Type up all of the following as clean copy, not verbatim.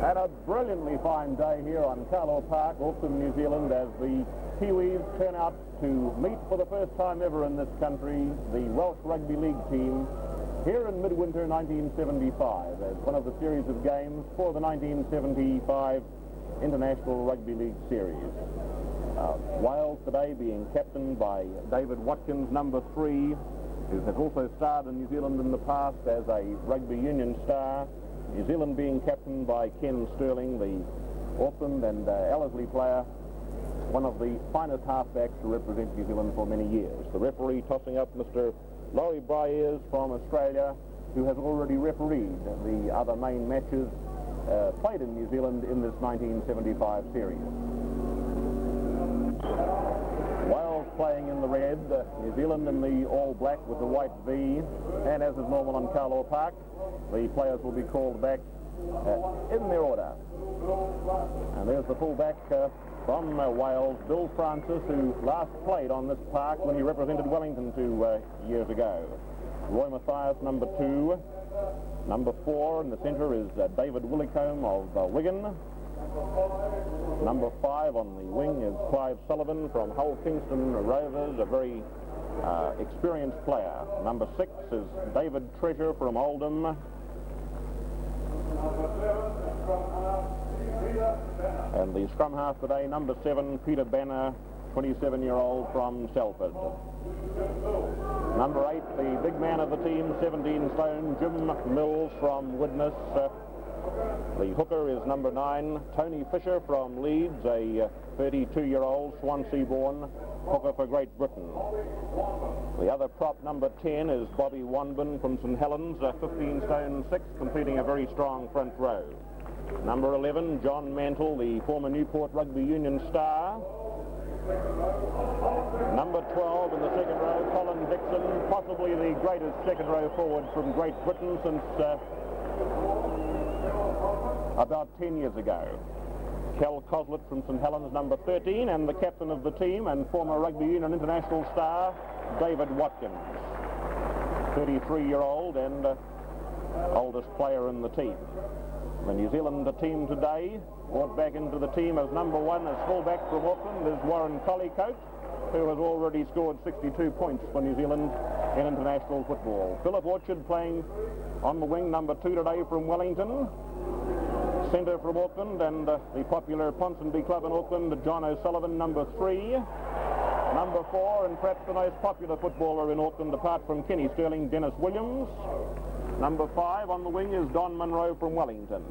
And a brilliantly fine day here on Carlaw Park, Auckland, New Zealand, as the Kiwis turn out to meet for the first time ever in this country the Welsh Rugby League team here in midwinter 1975 as one of the series of games for the 1975 International Rugby League Series. Wales today being captained by David Watkins, number 3, who has also starred in New Zealand in the past as a rugby union star. New Zealand being captained by Ken Sterling, the Auckland and Ellerslie player, one of the finest halfbacks to represent New Zealand for many years. The referee tossing up Mr. Laurie Briers from Australia, who has already refereed the other main matches played in New Zealand in this 1975 series. Wales playing in the red, New Zealand in the all black with the white V, and as is normal on Carlaw Park, the players will be called back in their order. And there's the fullback from Wales, Bill Francis, who last played on this park when he represented Wellington 2 years ago. Roy Mathias, number 2. Number 4 in the centre is David Willicombe of Wigan. Number 5 on the wing is Clive Sullivan from Hull Kingston Rovers, a very experienced player. Number 6 is David Treasure from Oldham. And the scrum half today, number 7, Peter Banner, 27-year-old from Salford. Number 8, the big man of the team, 17 stone, Jim Mills from Widnes. The hooker is number 9, Tony Fisher from Leeds, a 32-year-old Swansea-born hooker for Great Britain. The other prop, number 10, is Bobby Wanbin from St Helens, 15 stone 6, completing a very strong front row. Number 11, John Mantle, the former Newport Rugby Union star. Number 12 in the second row, Colin Dixon, possibly the greatest second row forward from Great Britain since about 10 years ago. Kel Coslett from St Helens, number 13, and the captain of the team and former Rugby Union international star, David Watkins, 33-year-old and oldest player in the team. The New Zealand team today, brought back into the team as number 1 as fullback from Auckland, is Warren Collicoat, who has already scored 62 points for New Zealand in international football. Philip Orchard playing on the wing, number 2 today from Wellington. Centre from Auckland and the popular Ponsonby Club in Auckland, John O'Sullivan, number 3. Number 4, and perhaps the most popular footballer in Auckland apart from Kenny Sterling, Dennis Williams. Number 5 on the wing is Don Munro from Wellington.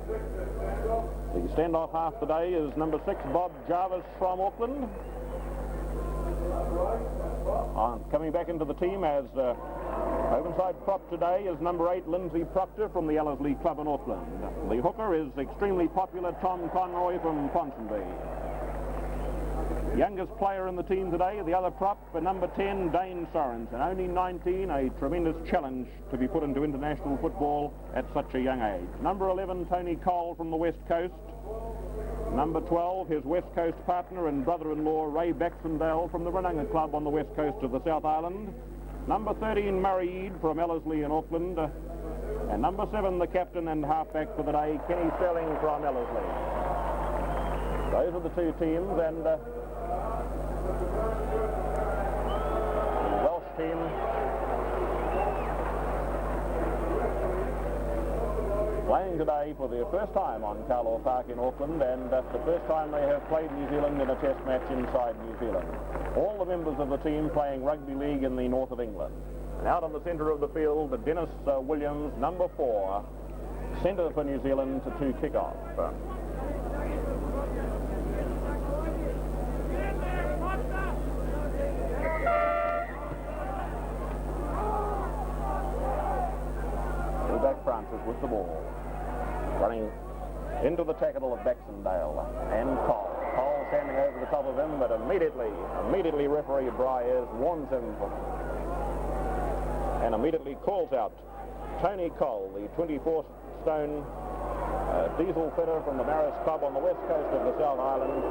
The standoff half today is number 6, Bob Jarvis from Auckland. Coming back into the team as Ovenside prop today is number 8, Lindsay Proctor from the Ellerslie Club in Auckland. The hooker is extremely popular, Tom Conroy from Ponsonby. Youngest player in the team today, the other prop, for number 10, Dane Sorensen. Only 19, a tremendous challenge to be put into international football at such a young age. Number 11, Tony Cole from the West Coast. Number 12, his West Coast partner and brother-in-law, Ray Baxendale from the Ranunga Club on the west coast of the South Island. Number 13, Murray Eade from Ellerslie in Auckland. And number 7, the captain and halfback for the day, Kenny Sterling from Ellerslie. Those are the two teams, and the Welsh team playing today for their first time on Carlaw Park in Auckland, and the first time they have played New Zealand in a test match inside New Zealand. All the members of the team playing rugby league in the north of England. And out on the centre of the field, Dennis Williams, number 4, centre for New Zealand to kick off. Fullback Francis with the ball. Running into the tackle of Baxendale and Cole. Cole standing over the top of him, but immediately referee Briers warns him and immediately calls out Tony Cole, the 24-stone diesel fitter from the Maris Club on the west coast of the South Island.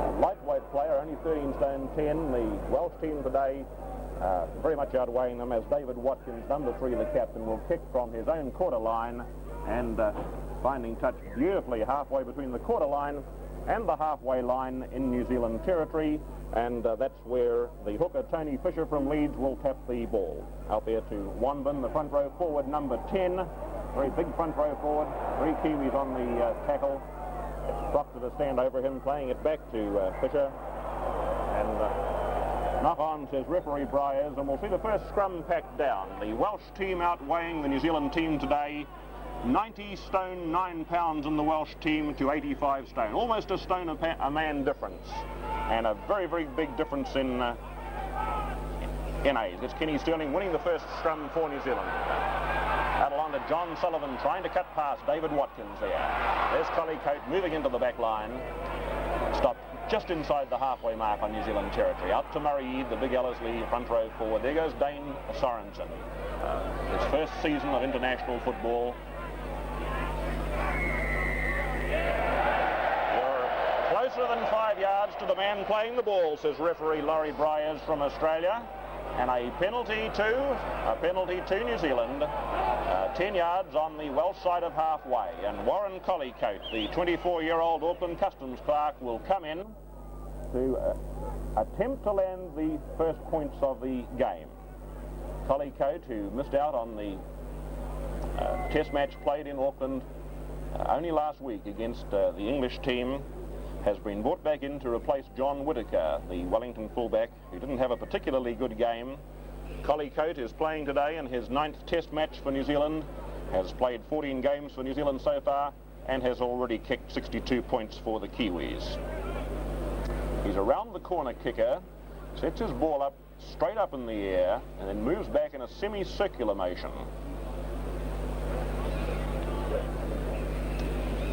A lightweight player, only 13 stone 10. The Welsh team today very much outweighing them as David Watkins, number 3, the captain, will kick from his own quarter line and finding touch beautifully halfway between the quarter line and the halfway line in New Zealand territory, and that's where the hooker Tony Fisher from Leeds will tap the ball. Out there to Wanbin, the front row forward, number 10. Very big front row forward. 3 Kiwis on the tackle. Proctor to stand over him, playing it back to Fisher. And knock on, says referee Bryers, and we'll see the first scrum packed down. The Welsh team outweighing the New Zealand team today. 90 stone 9 pounds in the Welsh team to 85 stone. Almost a stone a man difference. And a very, very big difference in A's. It's Kenny Sterling winning the first scrum for New Zealand. Out along to John Sullivan trying to cut past David Watkins there. There's Collicote moving into the back line. Stopped just inside the halfway mark on New Zealand territory. Out to Murray, the big Ellerslie front row forward. There goes Dane Sorensen. His first season of international football. Closer than 5 yards to the man playing the ball, says referee Laurie Bryers from Australia. And a penalty to New Zealand. 10 yards on the Welsh side of halfway. And Warren Collicote, the 24-year-old Auckland Customs clerk, will come in to attempt to land the first points of the game. Collicote, who missed out on the test match played in Auckland only last week against the English team, has been brought back in to replace John Whittaker, the Wellington fullback, who didn't have a particularly good game. Collicote is playing today in his 9th test match for New Zealand, has played 14 games for New Zealand so far, and has already kicked 62 points for the Kiwis. He's around the corner kicker, sets his ball up straight up in the air, and then moves back in a semicircular motion.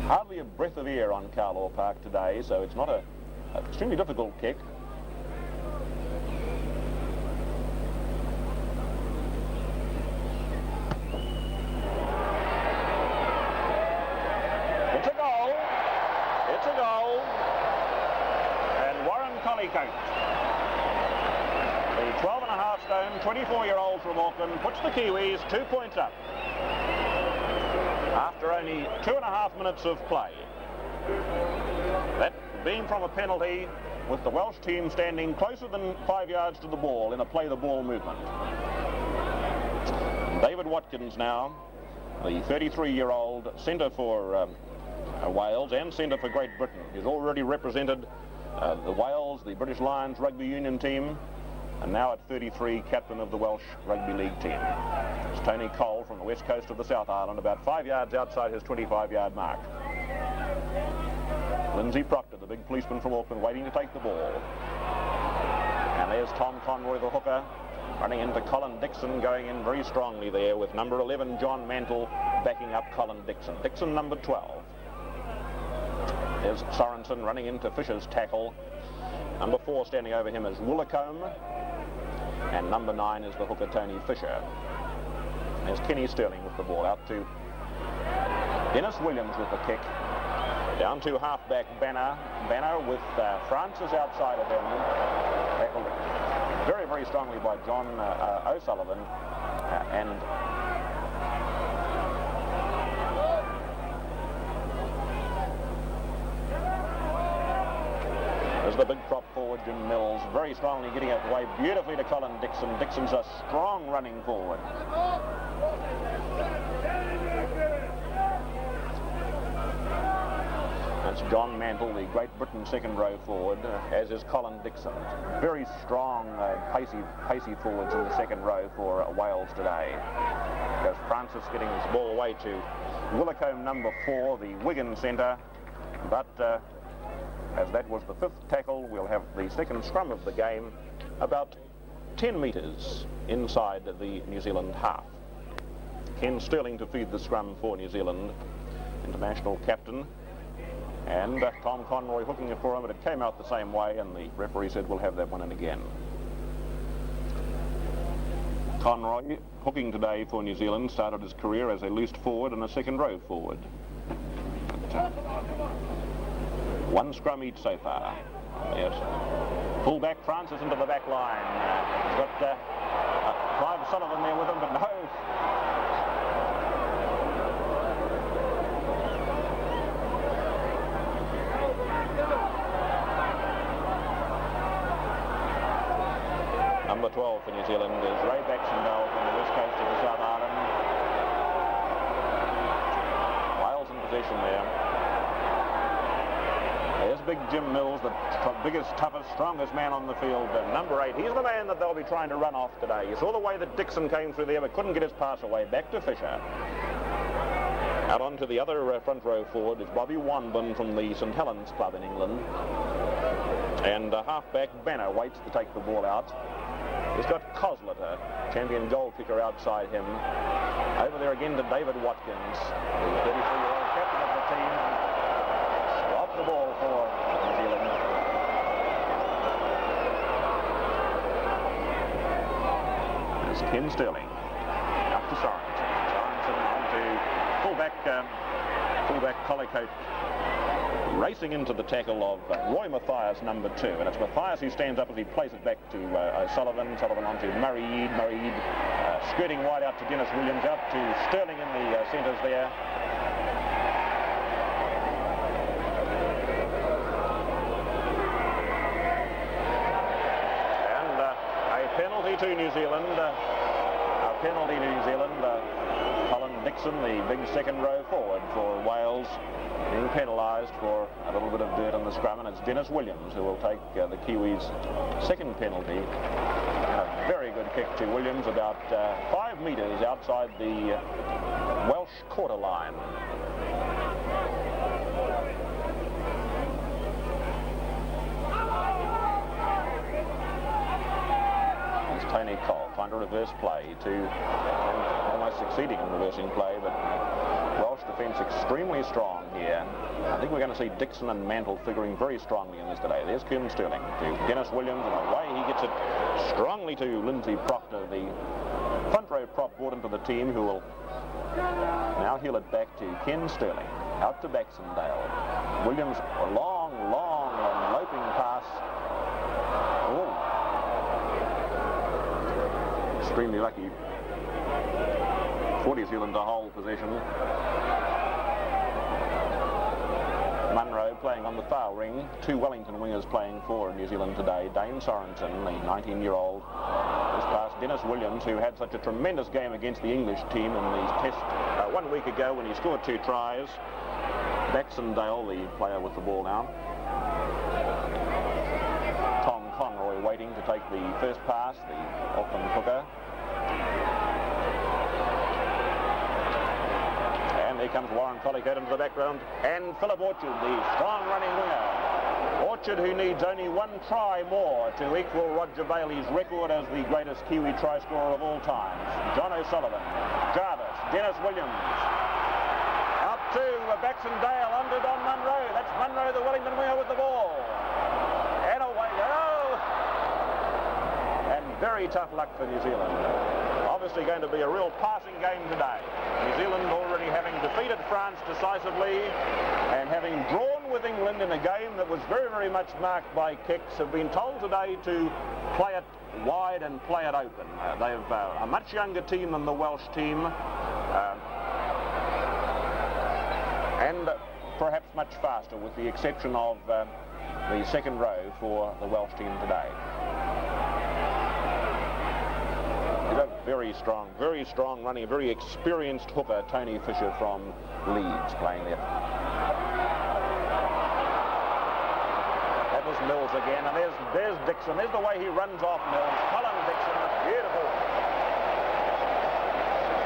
Hardly a breath of air on Carlaw Park today, so it's not an extremely difficult kick. It's a goal. It's a goal. And Warren Collicote, the 12.5 stone, 24-year-old from Auckland, puts the Kiwis 2 points up after only 2.5 minutes of play. That being from a penalty, with the Welsh team standing closer than 5 yards to the ball in a play-the-ball movement. David Watkins now, the 33-year-old centre for Wales and centre for Great Britain. He's already represented the Wales, the British Lions rugby union team, and now at 33, captain of the Welsh Rugby League team. It's Tony Cole from the west coast of the South Island, about 5 yards outside his 25-yard mark. Lindsay Proctor, the big policeman from Auckland, waiting to take the ball. And there's Tom Conroy, the hooker, running into Colin Dixon, going in very strongly there with number 11, John Mantle, backing up Colin Dixon. Dixon, number 12. There's Sorensen running into Fisher's tackle. Number 4 standing over him is Woolacombe. And number 9 is the hooker Tony Fisher. There's Kenny Sterling with the ball out to Dennis Williams with the kick. Down to halfback Banner. Banner with Francis outside of him. Tackled very, very strongly by John O'Sullivan. And there's the big prop forward, Jim Mills, very strongly getting it away beautifully to Colin Dixon. Dixon's a strong running forward. That's John Mantle, the Great Britain second row forward, as is Colin Dixon. Very strong, pacey forwards in the second row for Wales today. There's Francis getting his ball away to Woolacombe, number 4, the Wigan centre. But as that was the 5th tackle, we'll have the second scrum of the game about 10 metres inside the New Zealand half. Ken Sterling to feed the scrum for New Zealand, international captain. And Tom Conroy hooking it for him, but it came out the same way, and the referee said we'll have that one in again. Conroy, hooking today for New Zealand, started his career as a loose forward and a second row forward. But, one scrum each so far. Yes. Full back Francis into the back line. He's got Clive Sullivan there with him, but no. Number 12 for New Zealand is Ray Baxendale from the west coast of the South Island. Wales in possession there. There's big Jim Mills, the biggest, toughest, strongest man on the field. Number 8, he's the man that they'll be trying to run off today. You saw the way that Dixon came through there but couldn't get his pass away. Back to Fisher. Out onto the other front row forward is Bobby Wanburn from the St Helens club in England. And halfback Banner waits to take the ball out. He's got Cosletter, champion goal kicker, outside him. Over there again to David Watkins, the 33-year-old captain of the team. Off the ball for New Zealand. There's Ken Sterling. Up to Sorensen. Sorensen on to fullback Collicote. Racing into the tackle of Roy Mathias, number 2, and it's Mathias who stands up as he plays it back to O'Sullivan. Sullivan on to Murray Eade. Skirting wide out to Dennis Williams, out to Sterling in the centres there. And a penalty to New Zealand. Colin Dixon, the big second row forward for Wales, being penalised for a little bit of dirt on the scrum, and it's Dennis Williams who will take the Kiwis' second penalty. And a very good kick to Williams, about 5 metres outside the Welsh quarter line. It's Tony Cole trying to reverse play almost succeeding in reversing play, but Welsh defence extremely strong here. I think we're going to see Dixon and Mantle figuring very strongly in this today. There's Ken Sterling to Dennis Williams, and away he gets it strongly to Lindsay Proctor, the front row prop brought into the team, who will now heel it back to Ken Sterling. Out to Baxendale. Williams, a long and loping pass. Oh. Extremely lucky for New Zealand to hold possession. Munro playing on the far ring. 2 Wellington wingers playing for New Zealand today. Dane Sorensen, the 19-year-old, is past Dennis Williams, who had such a tremendous game against the English team in the test 1 week ago when he scored 2 tries. Baxendale, the player with the ball now. Tom Conroy waiting to take the first pass, the Auckland hooker. And here comes Warren Collicote into the background, and Philip Orchard, the strong running winger. Orchard, who needs only 1 try more to equal Roger Bailey's record as the greatest Kiwi try scorer of all times. John O'Sullivan, Jarvis, Dennis Williams. Out to Baxendale, under Don Munro. That's Munro, the Wellington winger, with the ball. And away go. And very tough luck for New Zealand. Obviously going to be a real passing game today. New Zealand already having defeated France decisively and having drawn with England in a game that was very, very much marked by kicks, have been told today to play it wide and play it open. They've a much younger team than the Welsh team, and perhaps much faster, with the exception of the second row for the Welsh team today. Very strong running, a very experienced hooker, Tony Fisher from Leeds, playing there. That was Mills again, and there's Dixon. There's the way he runs off Mills. Colin Dixon,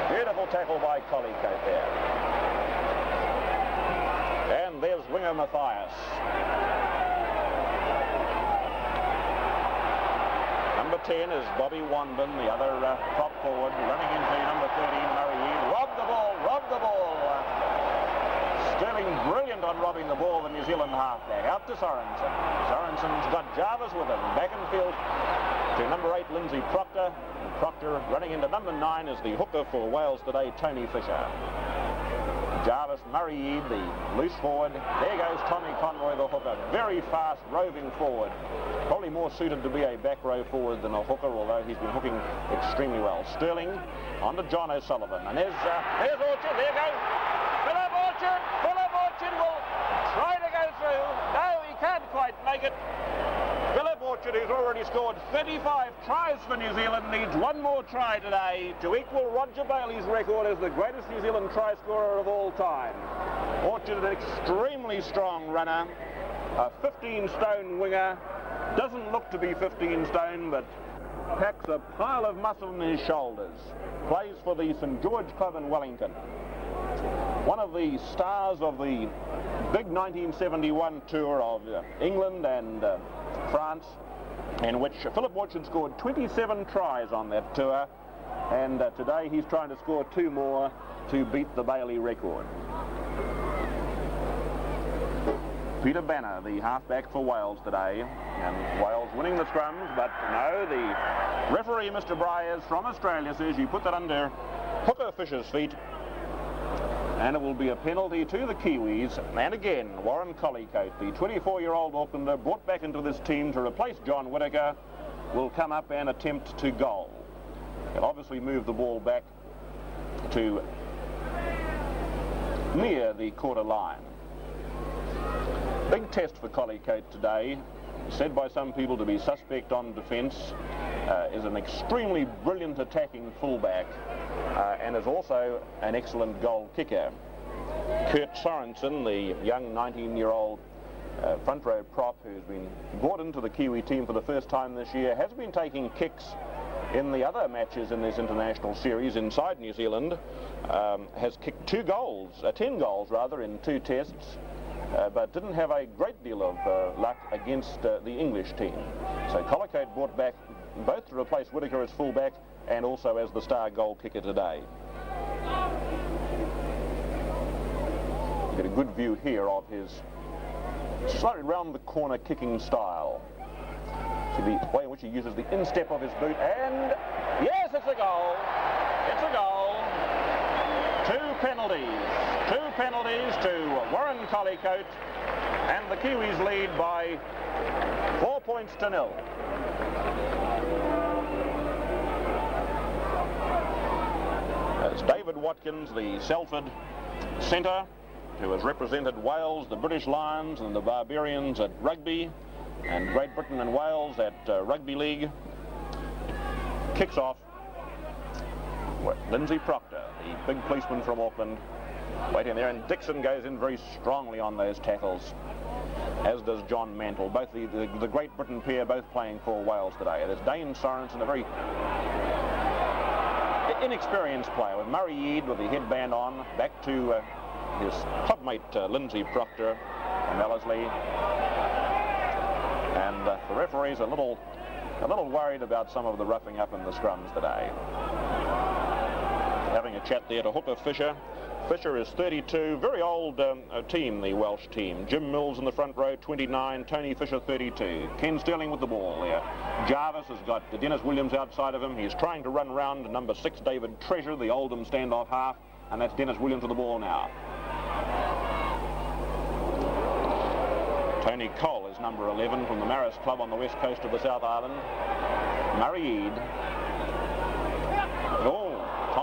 beautiful tackle by Collicote there. And there's winger Mathias. Number 10 is Bobby Wanburn, the other prop forward, running into number 13, Murray Eade. Robbed the ball. Sterling brilliant on robbing the ball, the New Zealand halfback. Out to Sorensen. Sorensen's got Jarvis with him. Back in field to number 8, Lindsay Proctor. And Proctor running into number 9 is the hooker for Wales today, Tony Fisher. Jarvis, Murray Eade, the loose forward. There goes Tommy Conroy, the hooker. Very fast, roving forward. Probably more suited to be a back row forward than a hooker, although he's been hooking extremely well. Sterling on to John O'Sullivan. And there's Orchard. There goes Philip Orchard. Philip Orchard will try to go through. No, he can't quite make it. Philip Orchard, who's already scored 35 tries for New Zealand, needs one more try today to equal Roger Bailey's record as the greatest New Zealand try scorer of all time. Orchard, an extremely strong runner, a 15-stone winger, doesn't look to be 15 stone, but packs a pile of muscle on his shoulders. Plays for the St George Club in Wellington. One of the stars of the big 1971 tour of England and France, in which Philip Orchard scored 27 tries on that tour, and today he's trying to score 2 more to beat the Bailey record. Peter Banner, the halfback for Wales today, and Wales winning the scrums, but no, the referee, Mr. Bryers from Australia, says you put that under Hooker Fisher's feet, and it will be a penalty to the Kiwis. And again, Warren Collicoat, the 24-year-old Aucklander, brought back into this team to replace John Whittaker, will come up and attempt to goal. He'll obviously move the ball back to near the quarter line. Big test for Collicoat today, said by some people to be suspect on defence, is an extremely brilliant attacking fullback, and is also an excellent goal kicker. Kurt Sorensen, the young 19-year-old front row prop who's been brought into the Kiwi team for the first time this year, has been taking kicks in the other matches in this international series inside New Zealand, has kicked 10 goals in 2 tests, but didn't have a great deal of luck against the English team. So Collicoat brought back both to replace Whittaker as fullback and also as the star goal kicker today. You get a good view here of his slightly round the corner kicking style. See the way in which he uses the instep of his boot, and yes, it's a goal. It's a goal. 2 penalties to Warren Collicoat, and the Kiwis lead by 4 points to 0. As David Watkins, the Salford centre, who has represented Wales, the British Lions and the Barbarians at rugby, and Great Britain and Wales at rugby league, kicks off. Lindsay Proctor, the big policeman from Auckland, waiting there, and Dixon goes in very strongly on those tackles, as does John Mantle. Both the Great Britain pair both playing for Wales today. There's Dane Sorensen, a very inexperienced player, with Murray Eade with the headband on, back to his clubmate Lindsay Proctor and Ellerslie. And the referee's a little worried about some of the roughing up in the scrums today. Having a chat there to Hooker Fisher. Fisher is 32, very old team, the Welsh team. Jim Mills in the front row, 29, Tony Fisher, 32. Ken Sterling with the ball there. Jarvis has got Dennis Williams outside of him. He's trying to run round number 6, David Treasure, the Oldham standoff half, and that's Dennis Williams with the ball now. Tony Cole is number 11 from the Maris Club on the west coast of the South Island. Murray Eade.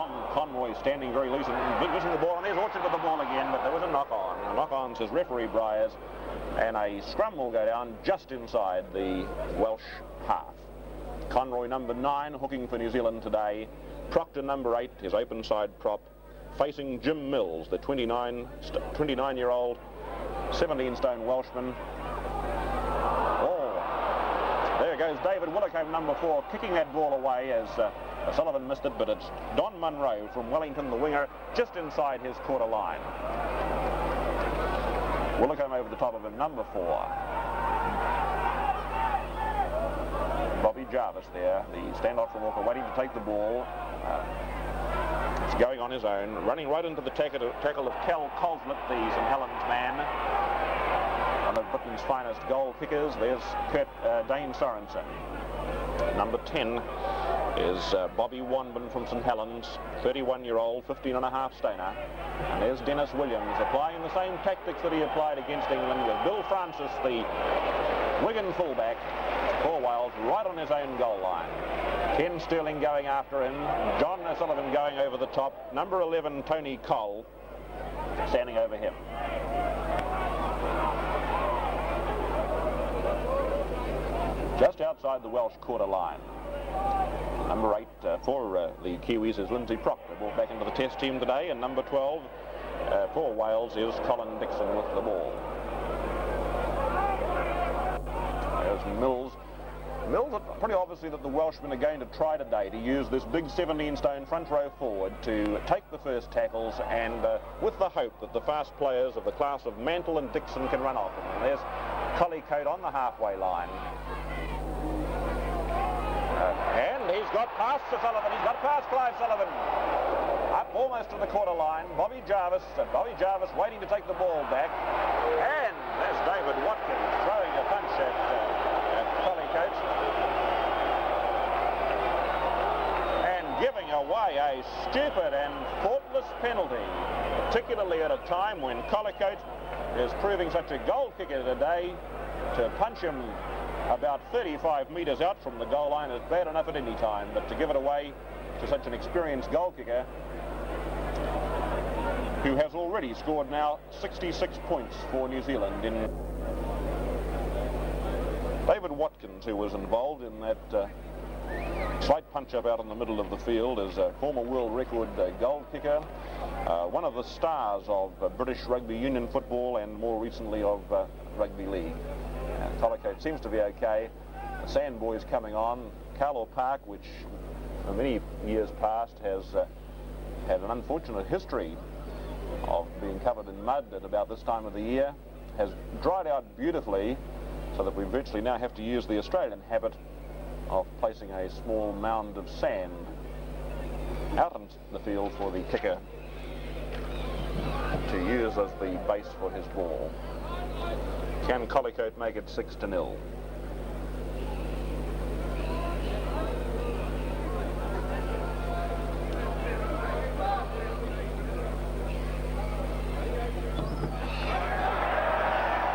Tom Conroy standing very loose and missing the ball, and there's Orchard with the ball again, but there was a knock-on. A knock-on, says referee Bryers, and a scrum will go down just inside the Welsh half. Conroy number 9 hooking for New Zealand today. Proctor number 8, his open side prop, facing Jim Mills, the 29-year-old 17-stone Welshman. There goes David Willicoat, number 4, kicking that ball away as Sullivan missed it, but it's Don Munro from Wellington, the winger, just inside his quarter line. Willicoat over the top of him, number 4. Bobby Jarvis there, the standoff from Walker, waiting to take the ball. It's going on his own, running right into the tackle of Cal Coslett, the St Helens man. One of Britain's finest goal kickers. There's Dane Sorensen. Number 10 is Bobby Wanban from St Helens, 31-year-old, 15.5 stoner. And there's Dennis Williams applying the same tactics that he applied against England, with Bill Francis, the Wigan fullback for Wales, right on his own goal line. Ken Sterling going after him, John O'Sullivan going over the top, number 11 Tony Cole standing over him. just outside the Welsh quarter line. Number 8 for the Kiwis is Lindsay Proctor, brought back into the test team today, and number 12 for Wales is Colin Dixon with the ball. There's Mills. Mills, pretty obviously that the Welshmen are going to try today to use this big 17-stone front row forward to take the first tackles, and with the hope that the fast players of the class of Mantle and Dixon can run off. And there's Collicoat on the halfway line. And he's got past Sir Sullivan, he's got past Clive Sullivan. Up almost to the quarter line, Bobby Jarvis waiting to take the ball back. And there's David Watkins throwing a punch at Collicoat. And giving away a stupid and thoughtless penalty, particularly at a time when Collicoat is proving such a goal kicker today. To punch him about 35 metres out from the goal line is bad enough at any time, but to give it away to such an experienced goal kicker who has already scored now 66 points for New Zealand. In David Watkins, who was involved in that slight punch-up out in the middle of the field, is a former world record goal kicker, one of the stars of British rugby union football and more recently of rugby league. Collicoat seems to be okay. The Sandboys coming on. Carlo Park, which for many years past has had an unfortunate history of being covered in mud at about this time of the year, has dried out beautifully, so that we virtually now have to use the Australian habit of placing a small mound of sand out in the field for the kicker to use as the base for his ball. Can Collicoat make it 6-0?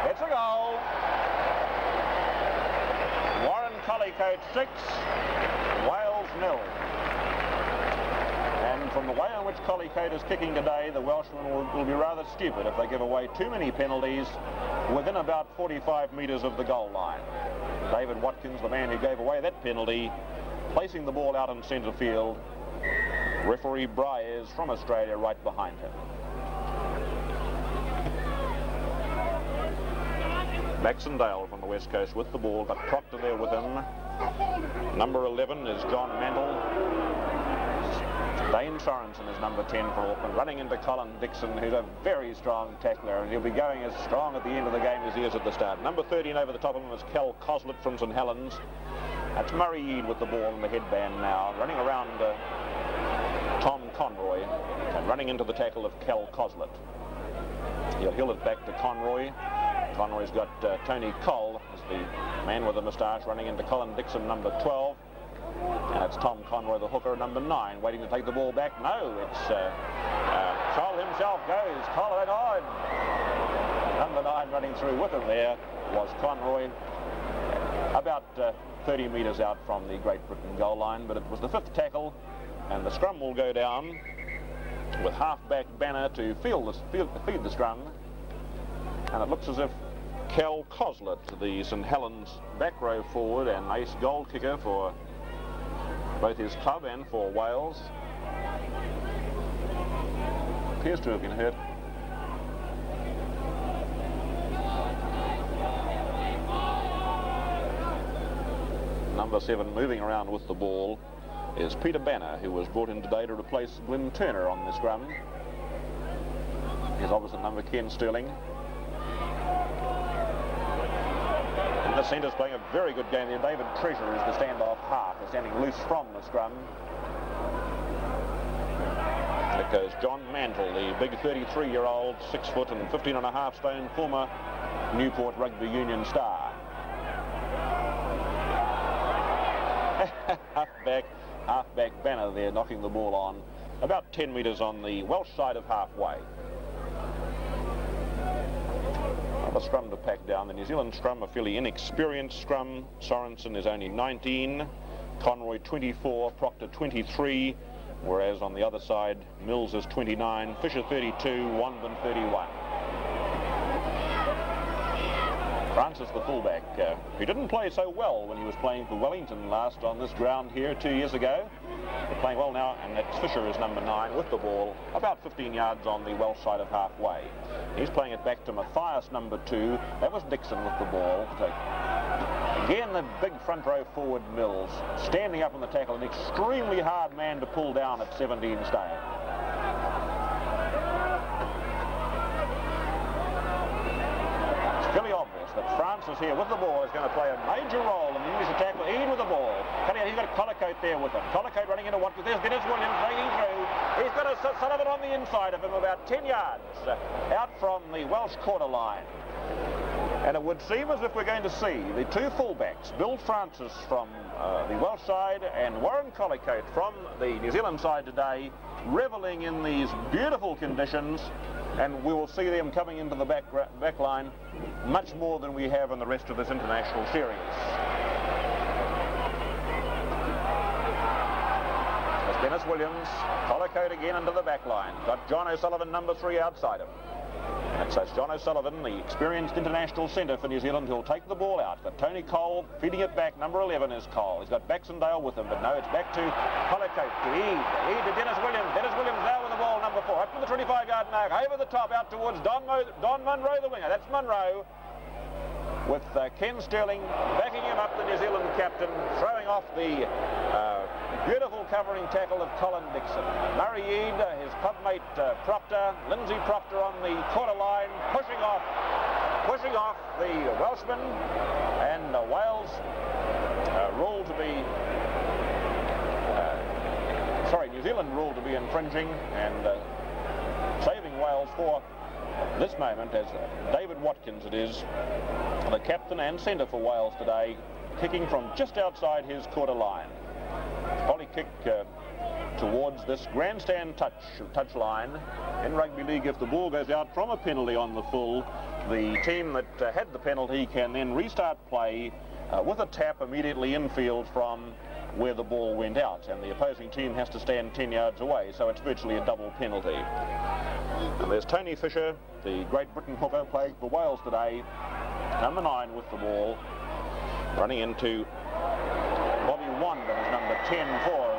It's a goal. Warren Collicoat 6, Wales 0. And from the way in which Collicoat is kicking today, the Welshmen will be rather stupid if they give away too many penalties within about 45 metres of the goal line. David Watkins, the man who gave away that penalty, placing the ball out in centre field. Referee Bryers from Australia right behind him. Baxendale from the West Coast with the ball, but Proctor there with him. Number 11 is John Mantle. Dane Sorensen is number 10 for Auckland, running into Colin Dixon, who's a very strong tackler, and he'll be going as strong at the end of the game as he is at the start. Number 13 over the top of him is Kel Coslett from St Helens. That's Murray Eade with the ball in the headband now, running around Tom Conroy and running into the tackle of Kel Coslett. He'll heel it back to Conroy. Conroy's got Tony Cole as the man with the moustache, running into Colin Dixon, number 12. And it's Tom Conroy, the hooker, number 9, waiting to take the ball back. No, it's Cole himself goes. Colin on. Number 9 running through with him there was Conroy, about 30 metres out from the Great Britain goal line. But it was the 5th tackle, and the scrum will go down with half-back Banner to feed the scrum. And it looks as if Kel Coslett, the St Helens back row forward and ace goal kicker for both his club and for Wales, appears to have been hurt. Number 7 moving around with the ball is Peter Banner, who was brought in today to replace Glenn Turner on the scrum. He's opposite number Ken Sterling. The centre's playing a very good game there. David Treasure is the standoff half, is standing loose from the scrum. And it goes John Mantle, the big 33-year-old, 6 foot and 15.5 stone, former Newport Rugby Union star. halfback Banner there, knocking the ball on about 10 metres on the Welsh side of halfway. The scrum to pack down. The New Zealand scrum, a fairly inexperienced scrum. Sorensen is only 19, Conroy 24, Proctor 23, whereas on the other side Mills is 29, Fisher 32, Wanvan 31. Francis, the fullback, who didn't play so well when he was playing for Wellington last on this ground here 2 years ago. They're playing well now, and that's Fisher is number 9 with the ball, about 15 yards on the Welsh side of halfway. He's playing it back to Matthias, number 2. That was Dixon with the ball. So again, the big front row forward, Mills, standing up in the tackle, an extremely hard man to pull down at 17 stone. Fairly obvious that Francis here with the ball is going to play a major role in the English attack. Eade with the ball. He's got Collicote there with him. Collicote running into Watkins. There's Dennis Williams breaking through. He's got a Sullivan on the inside of him, about 10 yards out from the Welsh quarter line. And it would seem as if we're going to see the two fullbacks, Bill Francis from the Welsh side and Warren Collicote from the New Zealand side today, reveling in these beautiful conditions, and we will see them coming into the back line much more than we have in the rest of this international series. There's Dennis Williams, Collicote again into the back line. Got John O'Sullivan, number 3, outside him. And so it's John O'Sullivan, the experienced international centre for New Zealand, who'll take the ball out. Got Tony Cole feeding it back. Number 11 is Cole. He's got Baxendale with him, but no, it's back to Collicote, to Eade. Eade to Dennis Williams. Dennis Williams now with the ball, number 4. Up to the 25-yard mark, over the top, out towards Don Munro, the winger. That's Munro, with Ken Sterling backing him up, the New Zealand captain, throwing off the beautiful covering tackle of Colin Dixon. Murray Eade, his clubmate Proctor, Lindsay Proctor on the quarter line, pushing off the Welshman, and Wales ruled to be, New Zealand ruled to be infringing, and saving Wales for this moment as David Watkins, it is, the captain and centre for Wales today, kicking from just outside his quarter line. Volley kick towards this grandstand touch line. In rugby league, if the ball goes out from a penalty on the full, the team that had the penalty can then restart play with a tap immediately infield from where the ball went out, and the opposing team has to stand 10 yards away, so it's virtually a double penalty. And there's Tony Fisher, the Great Britain hooker, playing for Wales today, number 9 with the ball, running into Bobby Wand, that is number 10 for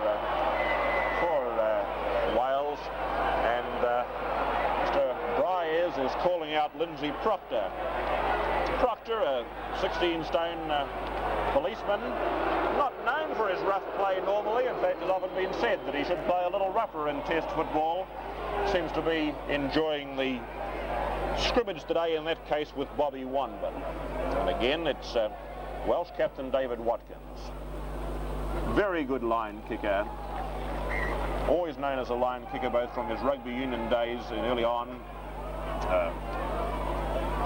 Wales, and Mr. Bryers is calling out Lindsay Proctor. Proctor, a 16-stone policeman, not known for his rough play normally. In fact, it's often been said that he should play a little rougher in Test football. Seems to be enjoying the scrimmage today, in that case with Bobby Wanban. And again, it's Welsh captain David Watkins. Very good line kicker. Always known as a line kicker, both from his rugby union days and early on.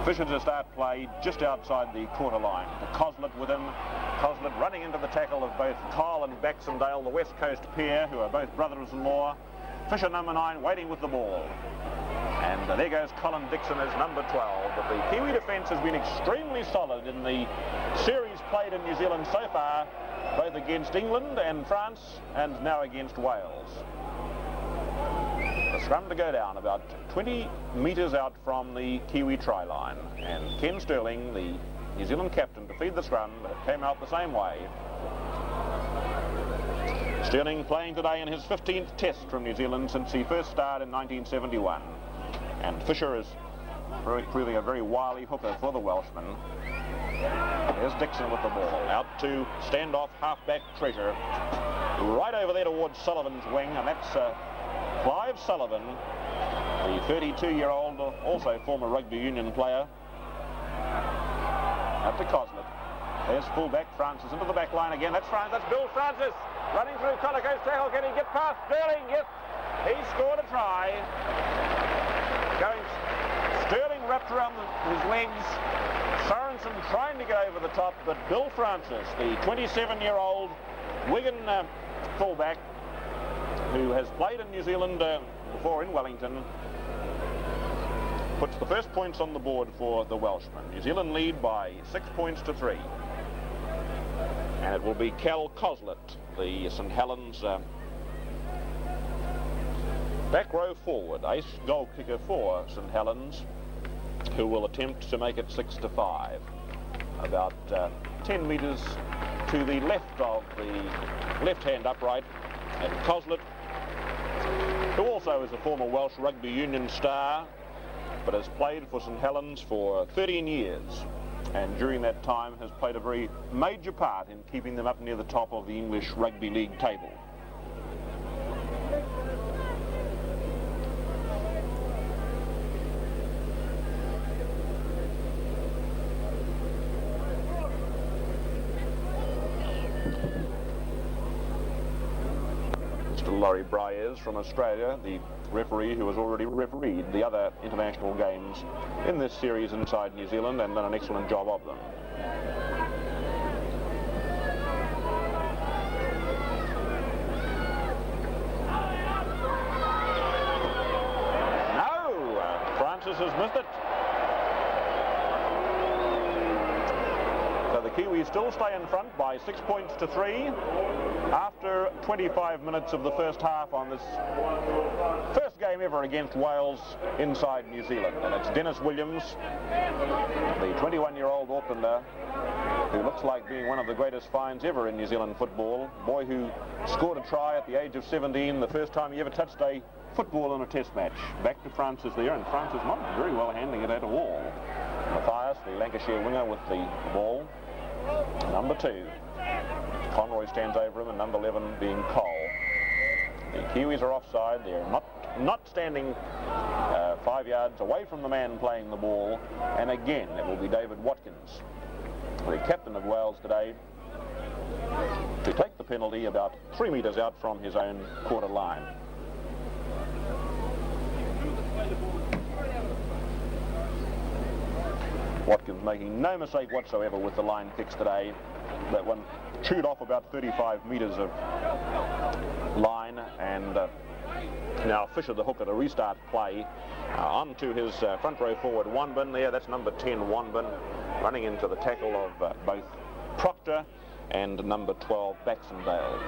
Fisher to start play just outside the quarter line. Coslett with him. Coslett running into the tackle of both Carl and Baxendale, the West Coast pair, who are both brothers-in-law. Fisher, number 9, waiting with the ball. And there goes Colin Dixon as number 12. But the Kiwi defence has been extremely solid in the series played in New Zealand so far, both against England and France, and now against Wales. The scrum to go down about 20 metres out from the Kiwi try line. And Ken Sterling, the New Zealand captain, to feed the scrum, but it came out the same way. Sterling playing today in his 15th test from New Zealand since he first started in 1971. And Fisher is proving a very wily hooker for the Welshman. There's Dixon with the ball. Out to stand-off half-back Treasure. Right over there towards Sullivan's wing, and that's Clive Sullivan, the 32-year-old, also former rugby union player. Out to Coslett. There's full-back Francis into the back line again. That's Bill Francis running through Collicote's tackle. Can he get past Sterling? Yes, he scored a try. Sterling wrapped around his legs. Sorensen trying to get over the top, but Bill Francis, the 27-year-old Wigan fullback, who has played in New Zealand before in Wellington, puts the first points on the board for the Welshman. New Zealand lead by 6 points to 3. And it will be Cal Coslett, the St Helens back row forward, ace goal kicker for St Helens, who will attempt to make it 6-5. about 10 metres to the left of the left-hand upright, and Coslett, who also is a former Welsh Rugby Union star, but has played for St Helens for 13 years, and during that time has played a very major part in keeping them up near the top of the English Rugby League table. Laurie Bryers from Australia, the referee who has already refereed the other international games in this series inside New Zealand and done an excellent job of them. No! Francis has missed it. So the Kiwis still stay in front by 6 points to 3 after 25 minutes of the first half on this first game ever against Wales inside New Zealand. And it's Dennis Williams, the 21-year-old Aucklander, who looks like being one of the greatest finds ever in New Zealand football. Boy who scored a try at the age of 17, the first time he ever touched a football in a test match. Back to Francis there, and Francis not very well handling it at all. Matthias, the Lancashire winger, with the ball. Number 2. Conroy stands over him, and number 11 being Cole. The Kiwis are offside. They're not standing 5 yards away from the man playing the ball. And again, it will be David Watkins, the captain of Wales today, to take the penalty about 3 metres out from his own quarter line. Watkins making no mistake whatsoever with the line kicks today. That one chewed off about 35 metres of line, and now Fisher the hooker to restart play on to his front row forward Wanbin there. That's number 10 Wanbin running into the tackle of both Proctor and number 12 Baxendale.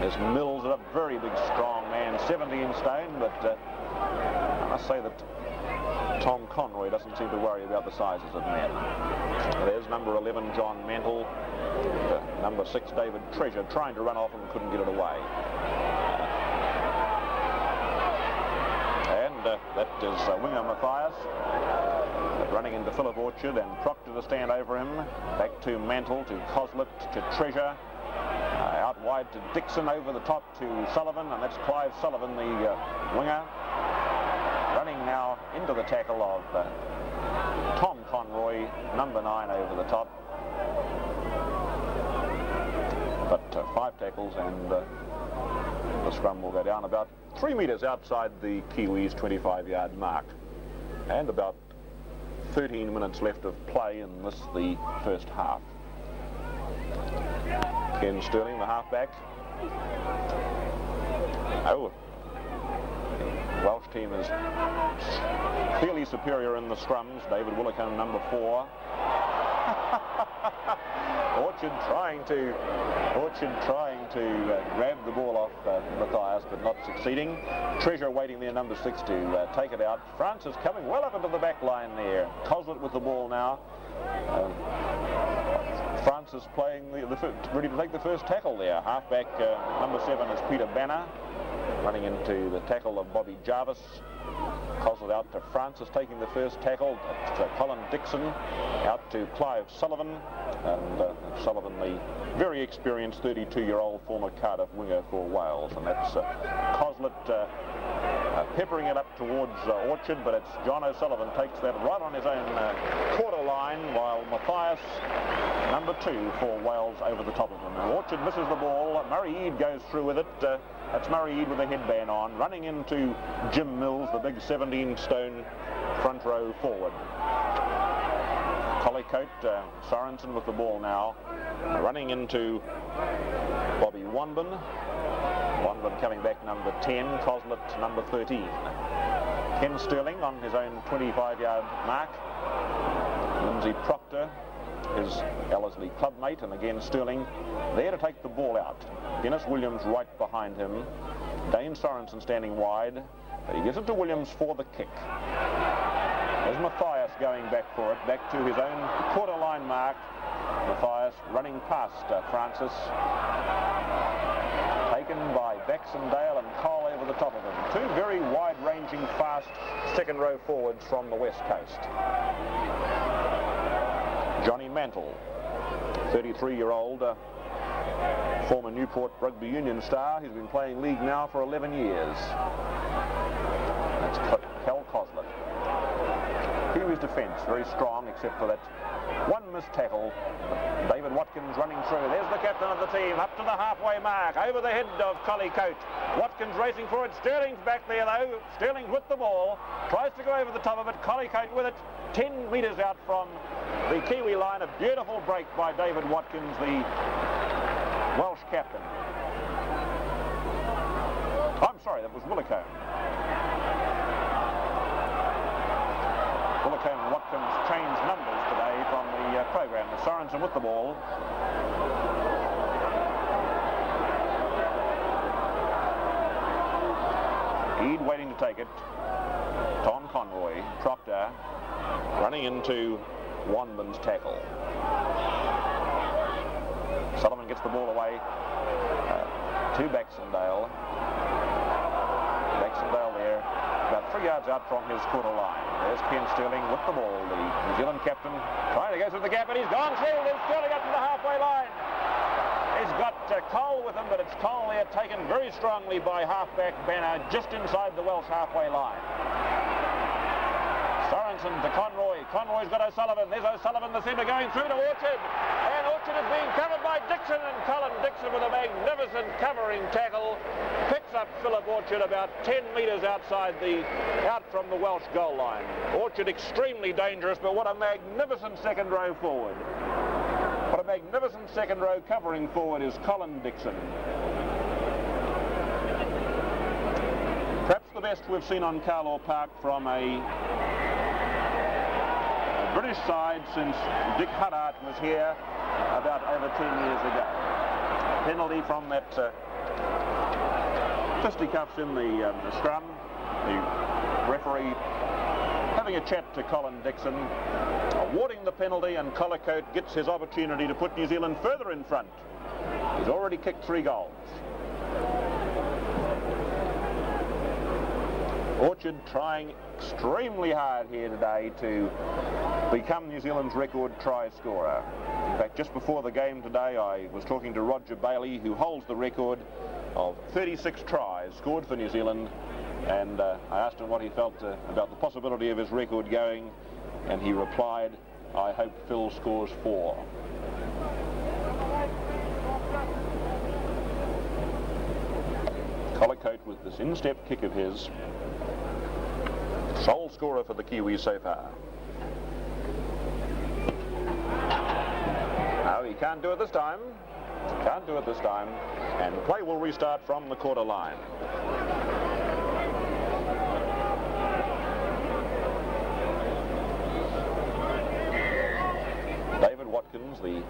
There's Mills, a very big strong man, 17 stone, but I must say that Tom Conroy doesn't seem to worry about the sizes of men. There's number 11 John Mantle, number 6 David Treasure trying to run off and couldn't get it away. And that is winger Matthias running into Philip Orchard, and Proctor to stand over him. Back to Mantle, to Coslett, to Treasure. Out wide to Dixon, over the top to Sullivan, and that's Clive Sullivan, the winger. Running now into the tackle of Tom Conroy, number 9 over the top. But 5 tackles, and the scrum will go down about 3 metres outside the Kiwis' 25-yard mark. And about 13 minutes left of play in this, the first half. Ken Sterling, the halfback. Oh, the Welsh team is clearly superior in the scrums. David Willicombe, number 4. Orchard trying to grab the ball off Matthias, but not succeeding. Treasure waiting there, number 6, to take it out. Francis coming well up into the back line there. Coslett with the ball now. Francis playing ready to take the first tackle there. Halfback number 7 is Peter Banner, running into the tackle of Bobby Jarvis. Coslett out to Francis taking the first tackle. That's Colin Dixon out to Clive Sullivan, and Sullivan, the very experienced 32-year-old former Cardiff winger for Wales, and that's Coslett peppering it up towards Orchard, but it's John O'Sullivan takes that right on his own quarter line, while Matthias, number 2 for Wales, over the top of him. Orchard misses the ball. Murray Eade goes through with it. That's Murray Eade with a headband on, running into Jim Mills, the big 17-stone front row forward. Collicote, Sorensen with the ball now, running into Bobby Wanbin. Wanbin coming back, number 10, Coslett number 13. Ken Sterling on his own 25-yard mark. Lindsay Proctor, his Ellerslie clubmate, and again Sterling there to take the ball out. Dennis Williams right behind him. Dane Sorensen standing wide, but he gives it to Williams for the kick. There's Matthias going back for it, back to his own quarter line mark. Matthias running past Francis. Taken by Baxendale and Cole over the top of him. Two very wide-ranging, fast second-row forwards from the West Coast. Johnny Mantle, 33-year-old former Newport Rugby Union star. He's been playing league now for 11 years. That's Cal Coslett. Kiwi's defence, very strong, except for that one missed tackle. David Watkins running through. There's the captain of the team, up to the halfway mark, over the head of Collicote. Watkins racing for it. Sterling's back there, though. Sterling's with the ball. Tries to go over the top of it. Collicote with it, 10 metres out from the Kiwi line. A beautiful break by David Watkins, the Welsh captain. I'm sorry, that was Willicombe. Willicombe and Watkins changed numbers today from the program. Sorensen with the ball. Eade waiting to take it. Tom Conroy, Proctor, running into Wanman's tackle. Sullivan gets the ball away to Baxendale. Baxendale there, about 3 yards out from his quarter line. There's Ken Sterling with the ball, the New Zealand captain, trying to go through the gap, and he's gone through. There's Sterling up to the halfway line. He's got Cole with him, but it's Cole there taken very strongly by halfback Banner just inside the Welsh halfway line. Sorensen to Conroy. Conroy's got O'Sullivan. There's O'Sullivan, the centre, going through to Orchard. And Orchard is being covered by Dixon, and Colin Dixon with a magnificent covering tackle picks up Philip Orchard about 10 metres out from the Welsh goal line. Orchard extremely dangerous, but what a magnificent second row forward. What a magnificent second row covering forward is Colin Dixon. Perhaps the best we've seen on Carlaw Park from a British side since Dick Huddart was here about over 10 years ago. Penalty from that fisticuffs in the scrum. The referee having a chat to Colin Dixon, awarding the penalty, and Collicote gets his opportunity to put New Zealand further in front. He's already kicked 3 goals. Orchard trying extremely hard here today to become New Zealand's record try scorer. In fact, just before the game today, I was talking to Roger Bailey, who holds the record of 36 tries scored for New Zealand, and I asked him what he felt about the possibility of his record going, and he replied, "I hope Phil scores 4. Collicote with this in-step kick of his, sole scorer for the Kiwis so far. No, he can't do it this time. Can't do it this time. And play will restart from the quarter line. David Watkins, the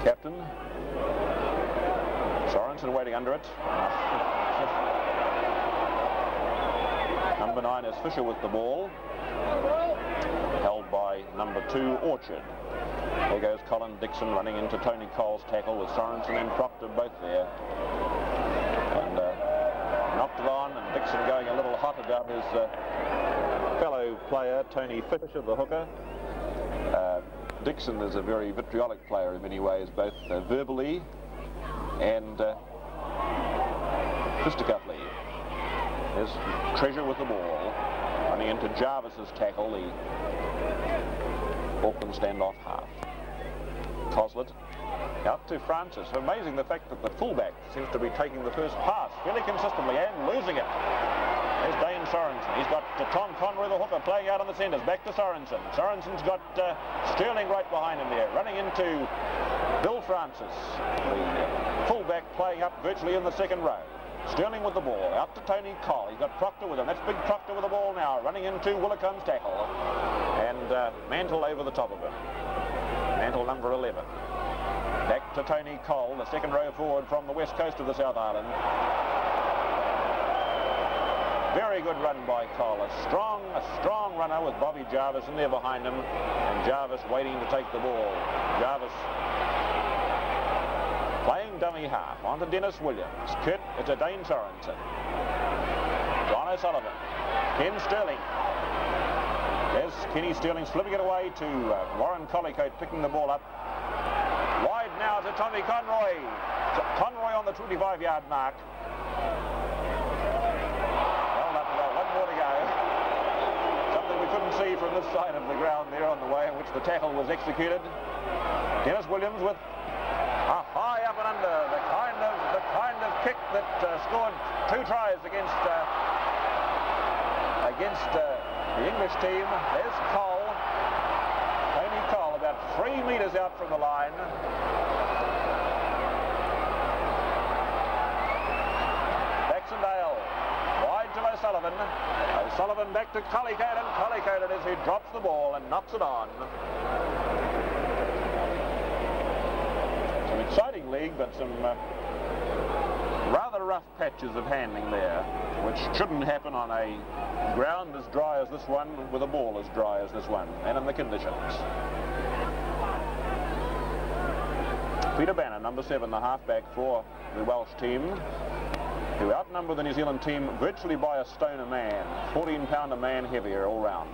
captain. Sorensen waiting under it. Number 9 is Fisher with the ball, held by number 2, Orchard. There goes Colin Dixon running into Tony Cole's tackle with Sorensen and Proctor both there. And knocked it on, and Dixon going a little hot about his fellow player, Tony Fisher, the hooker. Dixon is a very vitriolic player in many ways, both verbally and fisticuffly. There's Treasure with the ball, running into Jarvis's tackle, the Auckland standoff half. Coslett out to Francis. Amazing the fact that the fullback seems to be taking the first pass fairly consistently and losing it. There's Dane Sorensen. He's got Tom Conroy, the hooker, playing out on the centres. Back to Sorensen. Sorensen's got Sterling right behind him there, running into Bill Francis, the fullback, playing up virtually in the second row. Sterling with the ball, out to Tony Cole. He's got Proctor with him. That's big Proctor with the ball now, running into Willicombe's tackle. And Mantle over the top of him. Mantle number 11. Back to Tony Cole, the second row forward from the west coast of the South Island. very good run by Cole. A strong runner with Bobby Jarvis in there behind him, and Jarvis waiting to take the ball. Jarvis playing dummy half onto Dennis Williams. Kit to Dane Sorensen. John O'Sullivan. Ken Sterling. There's Kenny Sterling slipping it away to Warren Collicoat picking the ball up. Wide now to Tommy Conroy. Conroy on the 25-yard mark. Well, one more to go. Something we couldn't see from this side of the ground there on the way in which the tackle was executed. Dennis Williams with a high up and under, the kind of kick that scored 2 tries against the English team. There's Cole, Tony Cole, about 3 metres out from the line. Baxendale, wide to O'Sullivan. O'Sullivan back to Collicoat, and Collicoat it is who drops the ball and knocks it on. Some exciting league, but some rather rough patches of handling there, which shouldn't happen on a ground as dry as this one, with a ball as dry as this one, and in the conditions. Peter Banner, number 7, the halfback for the Welsh team, who outnumber the New Zealand team virtually by a stone a man, 14-pound a man heavier all round.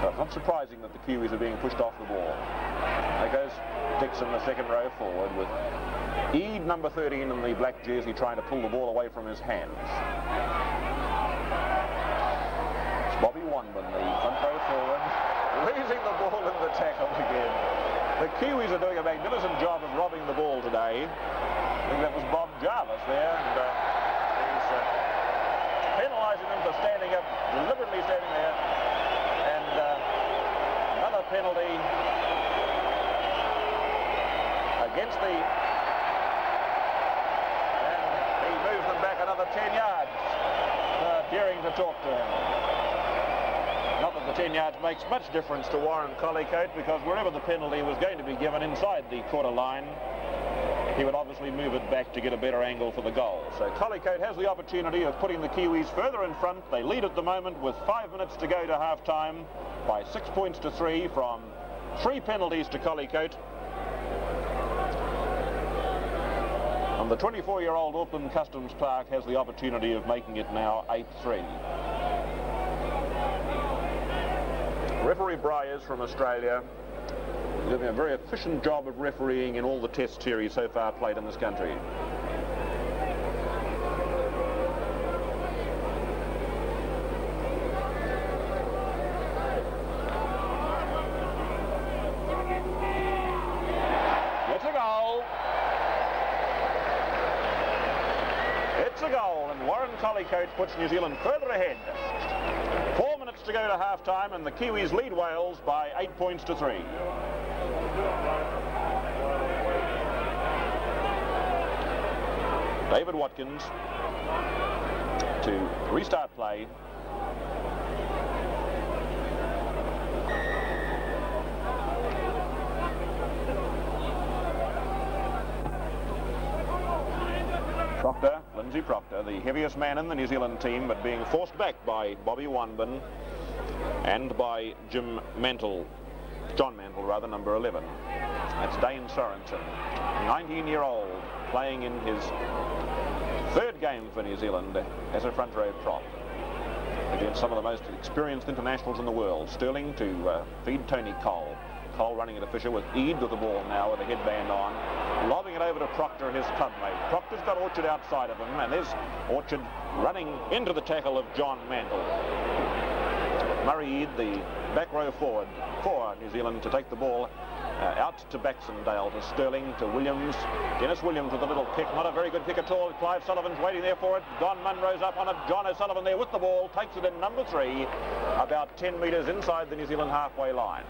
So it's not surprising that the Kiwis are being pushed off the ball. There goes Dixon, the second row forward, with Eade, number 13, in the black jersey, trying to pull the ball away from his hands. It's Bobby Wanban, the front row forward, losing the ball in the tackle again. The Kiwis are doing a magnificent job of robbing the ball today. I think that was Bob Jarvis there, and he's penalising them for standing up, deliberately standing there. And another penalty against the... And he moves them back another 10 yards, daring to talk to him. Not that the 10 yards makes much difference to Warren Collicoat, because wherever the penalty was going to be given inside the quarter line, he would obviously move it back to get a better angle for the goal. So Collicoat has the opportunity of putting the Kiwis further in front. They lead at the moment with 5 minutes to go to half-time by 6 points to 3 from 3 penalties to Collicoat. And the 24-year-old Auckland Customs Park has the opportunity of making it now 8-3. Referee Bryers from Australia doing a very efficient job of refereeing in all the test series so far played in this country. It's a goal. It's a goal, and Warren Collicoat puts New Zealand further ahead. 4 minutes to go to half-time, and the Kiwis lead Wales by 8 points to 3. David Watkins to restart play. Proctor, Lindsay Proctor, the heaviest man in the New Zealand team, but being forced back by Bobby Wanban and by John Mantle, number 11. That's Dane Sorensen, 19-year-old, playing in his 3rd game for New Zealand as a front row prop against some of the most experienced internationals in the world. Sterling to feed Tony Cole. Cole running into Fisher with Eade with the ball now with a headband on, lobbing it over to Proctor and his clubmate. Proctor's got Orchard outside of him, and there's Orchard running into the tackle of John Mantle. Murray Eade, the back row forward for New Zealand, to take the ball out to Baxendale, to Sterling, to Williams. Dennis Williams with a little pick, not a very good pick at all. Clive Sullivan's waiting there for it. Don Munro's up on it. John O'Sullivan there with the ball, takes it in number 3, about 10 metres inside the New Zealand halfway line.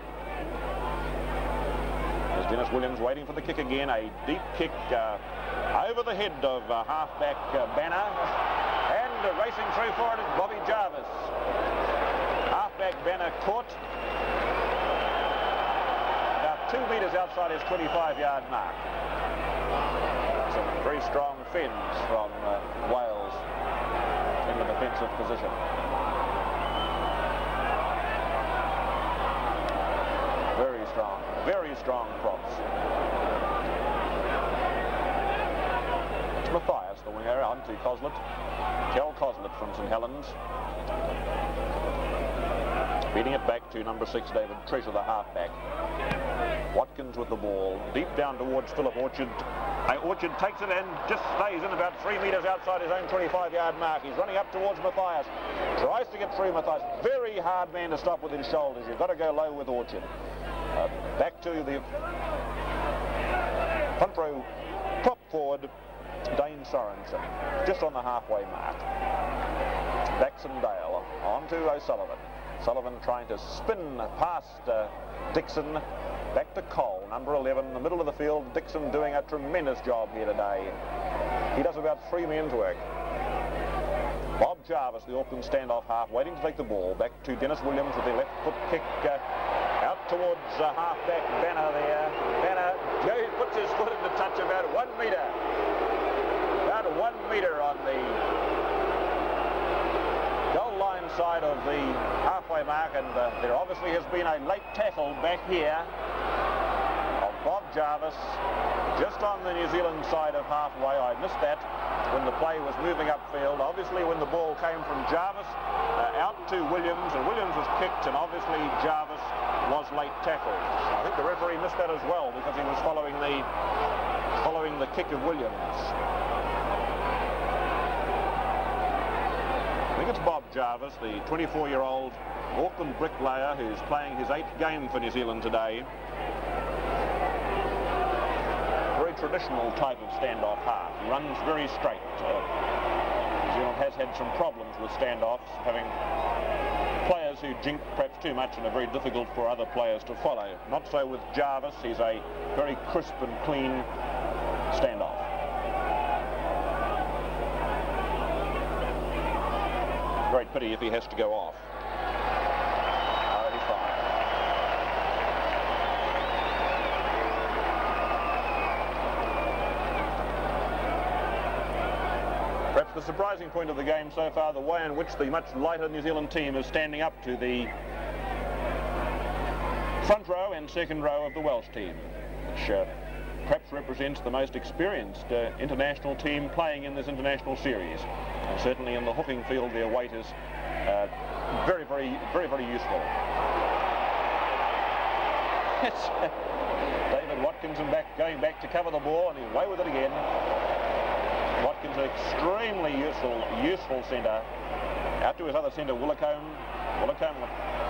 There's Dennis Williams waiting for the kick again, a deep kick over the head of halfback Banner, and racing through for it is Bobby Jarvis. Halfback Banner caught about 2 metres outside his 25-yard mark. Some very strong fins from Wales in the defensive position. Very strong props. It's Matthias, the winger, on to Coslet. Kel Coslet from St Helens. Feeding it back to number 6, David Treasure, the halfback. Watkins with the ball, deep down towards Philip Orchard. Orchard takes it and just stays in about 3 metres outside his own 25-yard mark. He's running up towards Matthias. Tries to get through Matthias. Very hard man to stop with his shoulders. You've got to go low with Orchard. Back to the front row prop forward, Dane Sorensen, just on the halfway mark. Baxendale on to O'Sullivan. Sullivan trying to spin past Dixon. Back to Cole, number 11, in the middle of the field. Dixon doing a tremendous job here today. He does about 3 men's work. Bob Jarvis, the Auckland standoff half, waiting to take the ball. Back to Dennis Williams with the left foot kick. Out towards halfback Banner there. Banner puts his foot in the touch about 1 metre. About 1 metre on the goal line side of the halfway mark, and there obviously has been a late tackle back here of Bob Jarvis just on the New Zealand side of halfway. I missed that when the play was moving upfield. Obviously when the ball came from Jarvis out to Williams, and Williams was kicked, and obviously Jarvis was late tackled. I think the referee missed that as well because he was following the kick of Williams. I think it's Bob Jarvis, the 24-year-old Auckland bricklayer who's playing his 8th game for New Zealand today. Very traditional type of standoff half. He runs very straight. New Zealand has had some problems with standoffs, having players who jink perhaps too much and are very difficult for other players to follow. Not so with Jarvis. He's a very crisp and clean standoff. Great pity if he has to go off. Oh, he's fine. Perhaps the surprising point of the game so far, the way in which the much lighter New Zealand team is standing up to the front row and second row of the Welsh team, which perhaps represents the most experienced international team playing in this international series. And certainly in the hooking field, their weight is very, very useful. It's David Watkinson going back to cover the ball, and he's away with it again. Watkins, an extremely useful centre. Out to his other centre, Willicombe.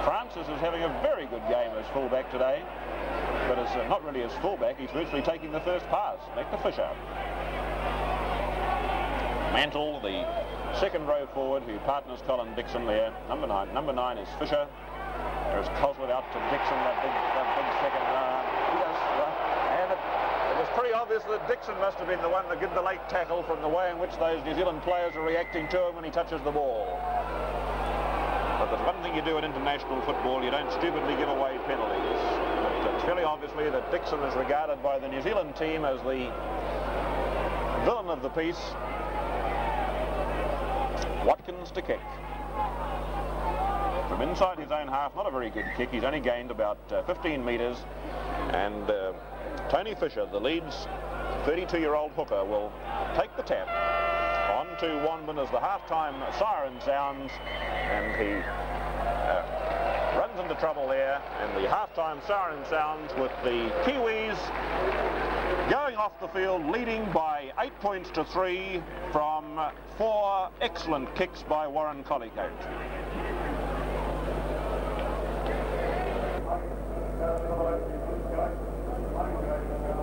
Francis is having a very good game as fullback today, but as not really as fullback. He's virtually taking the first pass. Back to Fisher. Mantle, the second row forward, who partners Colin Dixon there. Number 9 is Fisher. There's Coslet out to Dixon, that big second row. And it was pretty obvious that Dixon must have been the one that did the late tackle from the way in which those New Zealand players are reacting to him when he touches the ball. But there's one thing you do in international football, you don't stupidly give away penalties. But it's fairly obviously that Dixon is regarded by the New Zealand team as the villain of the piece. Watkins to kick. From inside his own half, not a very good kick. He's only gained about 15 metres. And Tony Fisher, the Leeds 32-year-old hooker, will take the tap. On to Wanman as the half-time siren sounds. And he runs into trouble there. And the half-time siren sounds with the Kiwis going off the field, leading by 8 points to 3 from 4 excellent kicks by Warren Collicoat.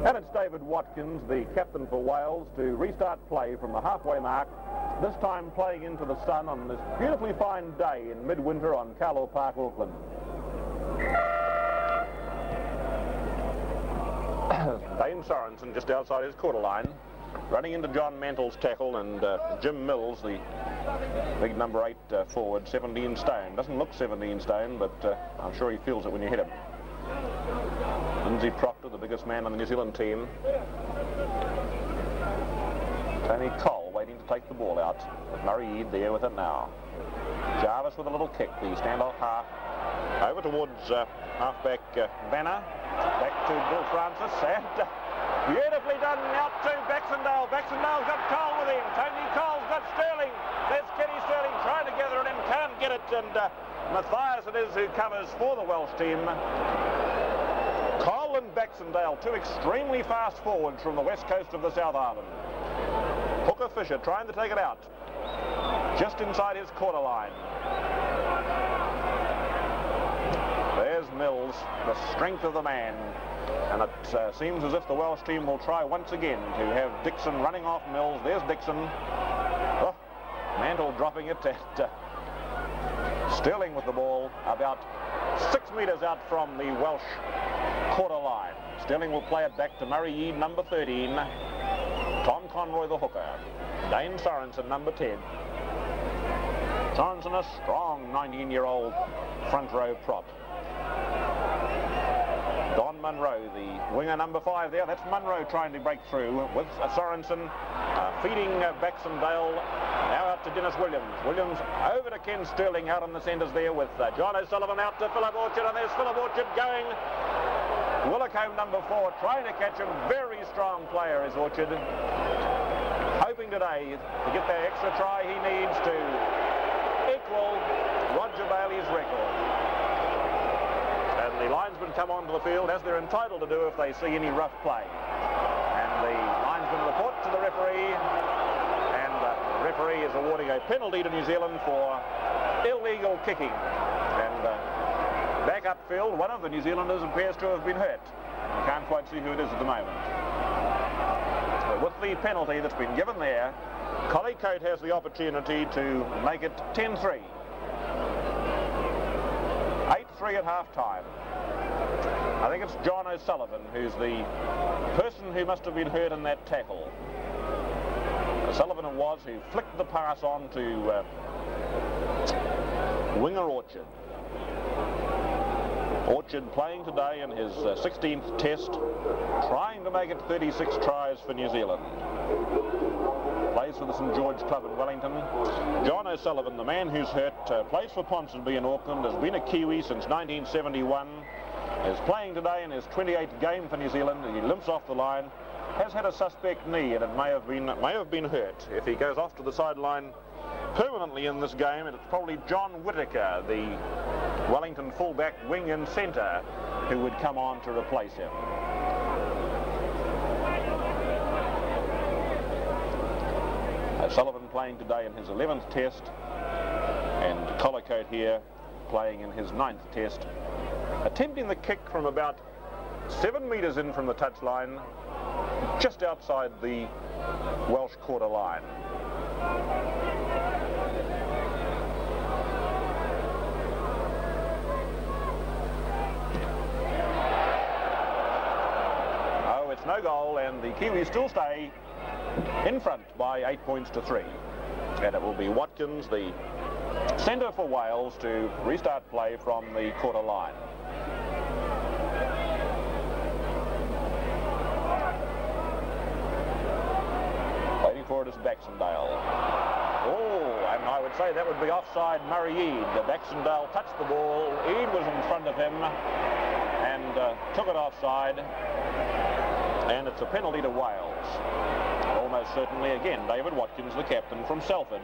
And it's David Watkins, the captain for Wales, to restart play from the halfway mark, this time playing into the sun on this beautifully fine day in midwinter on Carlo Park, Auckland. Dane Sorensen just outside his quarter line, running into John Mantle's tackle, and Jim Mills, the big number 8 forward, 17 stone. Doesn't look 17 stone, but I'm sure he feels it when you hit him. Lindsay Proctor, the biggest man on the New Zealand team. Tony Cole waiting to to take the ball out. With Murray Eade there with it now. Jarvis with a little kick, the standoff half. Over towards halfback Banner. Back to Bill Francis, and beautifully done out to Baxendale. Baxendale's got Cole with him. Tony Cole's got Sterling. There's Kenny Sterling trying to gather it in, can't get it, and Matthias it is who covers for the Welsh team. Cole and Baxendale, two extremely fast forwards from the west coast of the South Island. Hooker Fisher trying to take it out, just inside his quarter line. There's Mills, the strength of the man, and it seems as if the Welsh team will try once again to have Dixon running off Mills. There's Dixon. Oh, Mantle dropping it at Sterling with the ball about 6 metres out from the Welsh quarter line. Sterling will play it back to Murray Eade, number 13. Tom Conroy, the hooker. Dane Sorensen, number 10. Sorensen, a strong 19-year-old front row prop. Don Munro, the winger, number 5 there. That's Munro trying to break through with Sorensen feeding Baxendale. Now out to Dennis Williams. Williams over to Ken Sterling out on the centres there with John O'Sullivan out to Philip Orchard, and there's Philip Orchard going. Willicombe, number 4, trying to catch him. Very strong player is Orchard. Hoping today to get that extra try he needs to equal Roger Bailey's record. And the linesmen come onto the field, as they're entitled to do if they see any rough play. And the linesman report to the referee, and the referee is awarding a penalty to New Zealand for illegal kicking. And back upfield, one of the New Zealanders appears to have been hurt. You can't quite see who it is at the moment. But with the penalty that's been given there, Collicote has the opportunity to make it 10-3. 8-3 at half-time. I think it's John O'Sullivan who's the person who must have been hurt in that tackle. O'Sullivan it was who flicked the pass on to winger Orchard. Orchard playing today in his 16th test, trying to make it 36 tries for New Zealand. Plays for the St George Club in Wellington. John O'Sullivan, the man who's hurt, plays for Ponsonby in Auckland, has been a Kiwi since 1971, is playing today in his 28th game for New Zealand. He limps off the line, has had a suspect knee, and it may have been hurt. If he goes off to the sideline permanently in this game, and it's probably John Whittaker, the Wellington fullback, wing and centre, who would come on to replace him. Sullivan playing today in his 11th test, and Collicote here playing in his 9th test, attempting the kick from about 7 metres in from the touchline, just outside the Welsh quarter line. Oh, it's no goal, and the Kiwis still stay in front by 8 points to 3. And it will be Watkins, the centre for Wales, to restart play from the quarter line. Waiting for it is Baxendale. Oh, and I would say that would be offside Murray Eade. Baxendale touched the ball. Eade was in front of him and took it offside. And it's a penalty to Wales. Almost certainly again, David Watkins, the captain from Salford,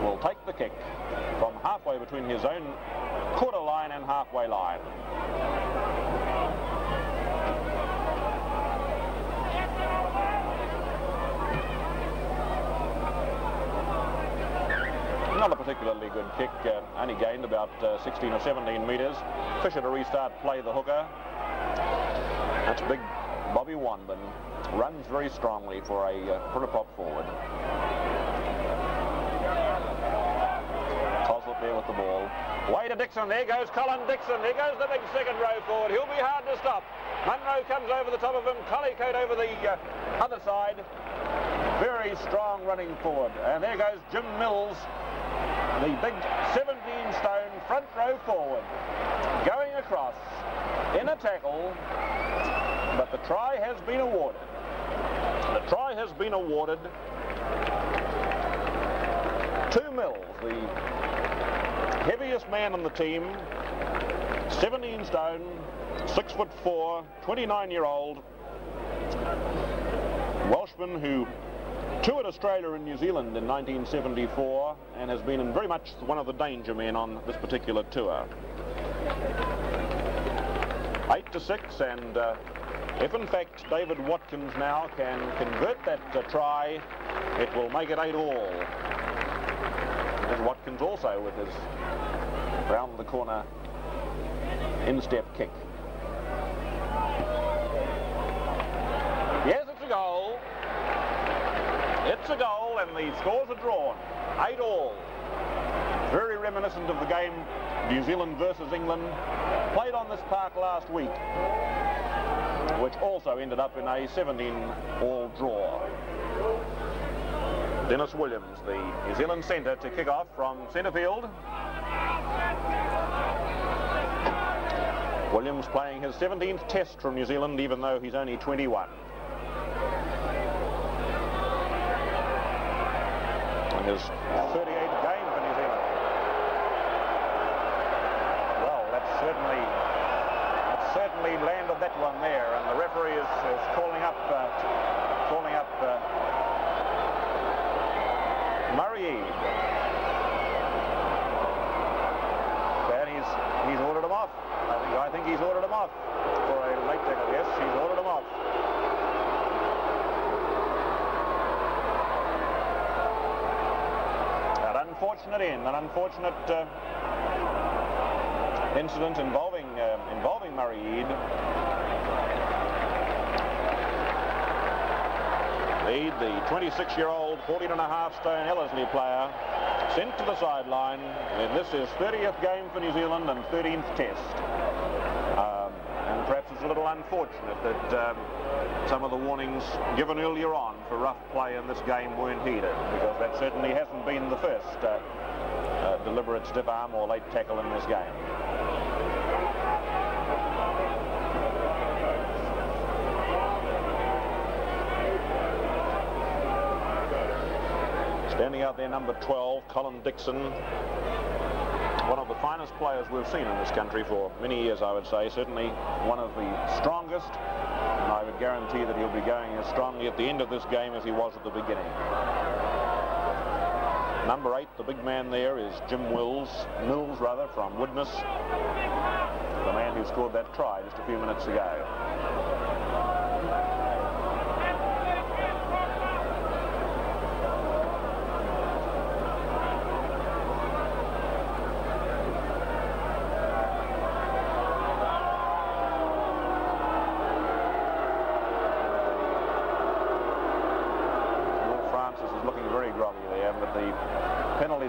will take the kick from halfway between his own quarter line and halfway line. Not a particularly good kick, only gained about 16 or 17 metres. Fisher to restart play, the hooker. That's big Bobby Wanban. Runs very strongly for a prop forward. Toslip there with the ball. Way to Dixon. There goes Colin Dixon. There goes the big second row forward. He'll be hard to stop. Munro comes over the top of him. Collicote over the other side. Very strong running forward. And there goes Jim Mills, the big 17-stone front row forward, going across in a tackle, but the try has been awarded. The try has been awarded to Mills, the heaviest man on the team, 17 stone, 6'4", 29-year-old Welshman who toured Australia and New Zealand in 1974 and has been very much one of the danger men on this particular tour. 8-6, and if in fact David Watkins now can convert that try, it will make it 8-all. There's Watkins also with his round the corner instep kick. Yes, it's a goal. It's a goal, and the scores are drawn. 8-all. Very reminiscent of the game New Zealand versus England, played on this park last week, which also ended up in a 17-all draw. Dennis Williams, the New Zealand centre, to kick off from centre field. Williams playing his 17th test from New Zealand, even though he's only 21. And his 38th game for New Zealand. Well, that's certainly landed that one there, and the referee is calling up Murray Eade. And he's ordered him off. I think he's ordered him off for a late tackle. Yes, he's ordered him off. An unfortunate incident involving Murray Eade. Eade, the 26-year-old, 14.5-stone Ellerslie player, sent to the sideline. And this is 30th game for New Zealand and 13th test. And perhaps it's a little unfortunate that some of the warnings given earlier on for rough play in this game weren't heeded, because that certainly hasn't been the first deliberate stiff arm or late tackle in this game. Standing out there, number 12, Colin Dixon. One of the finest players we've seen in this country for many years, I would say. Certainly one of the strongest, and I would guarantee that he'll be going as strongly at the end of this game as he was at the beginning. Number 8, the big man there, is Jim Mills from Widnes, the man who scored that try just a few minutes ago.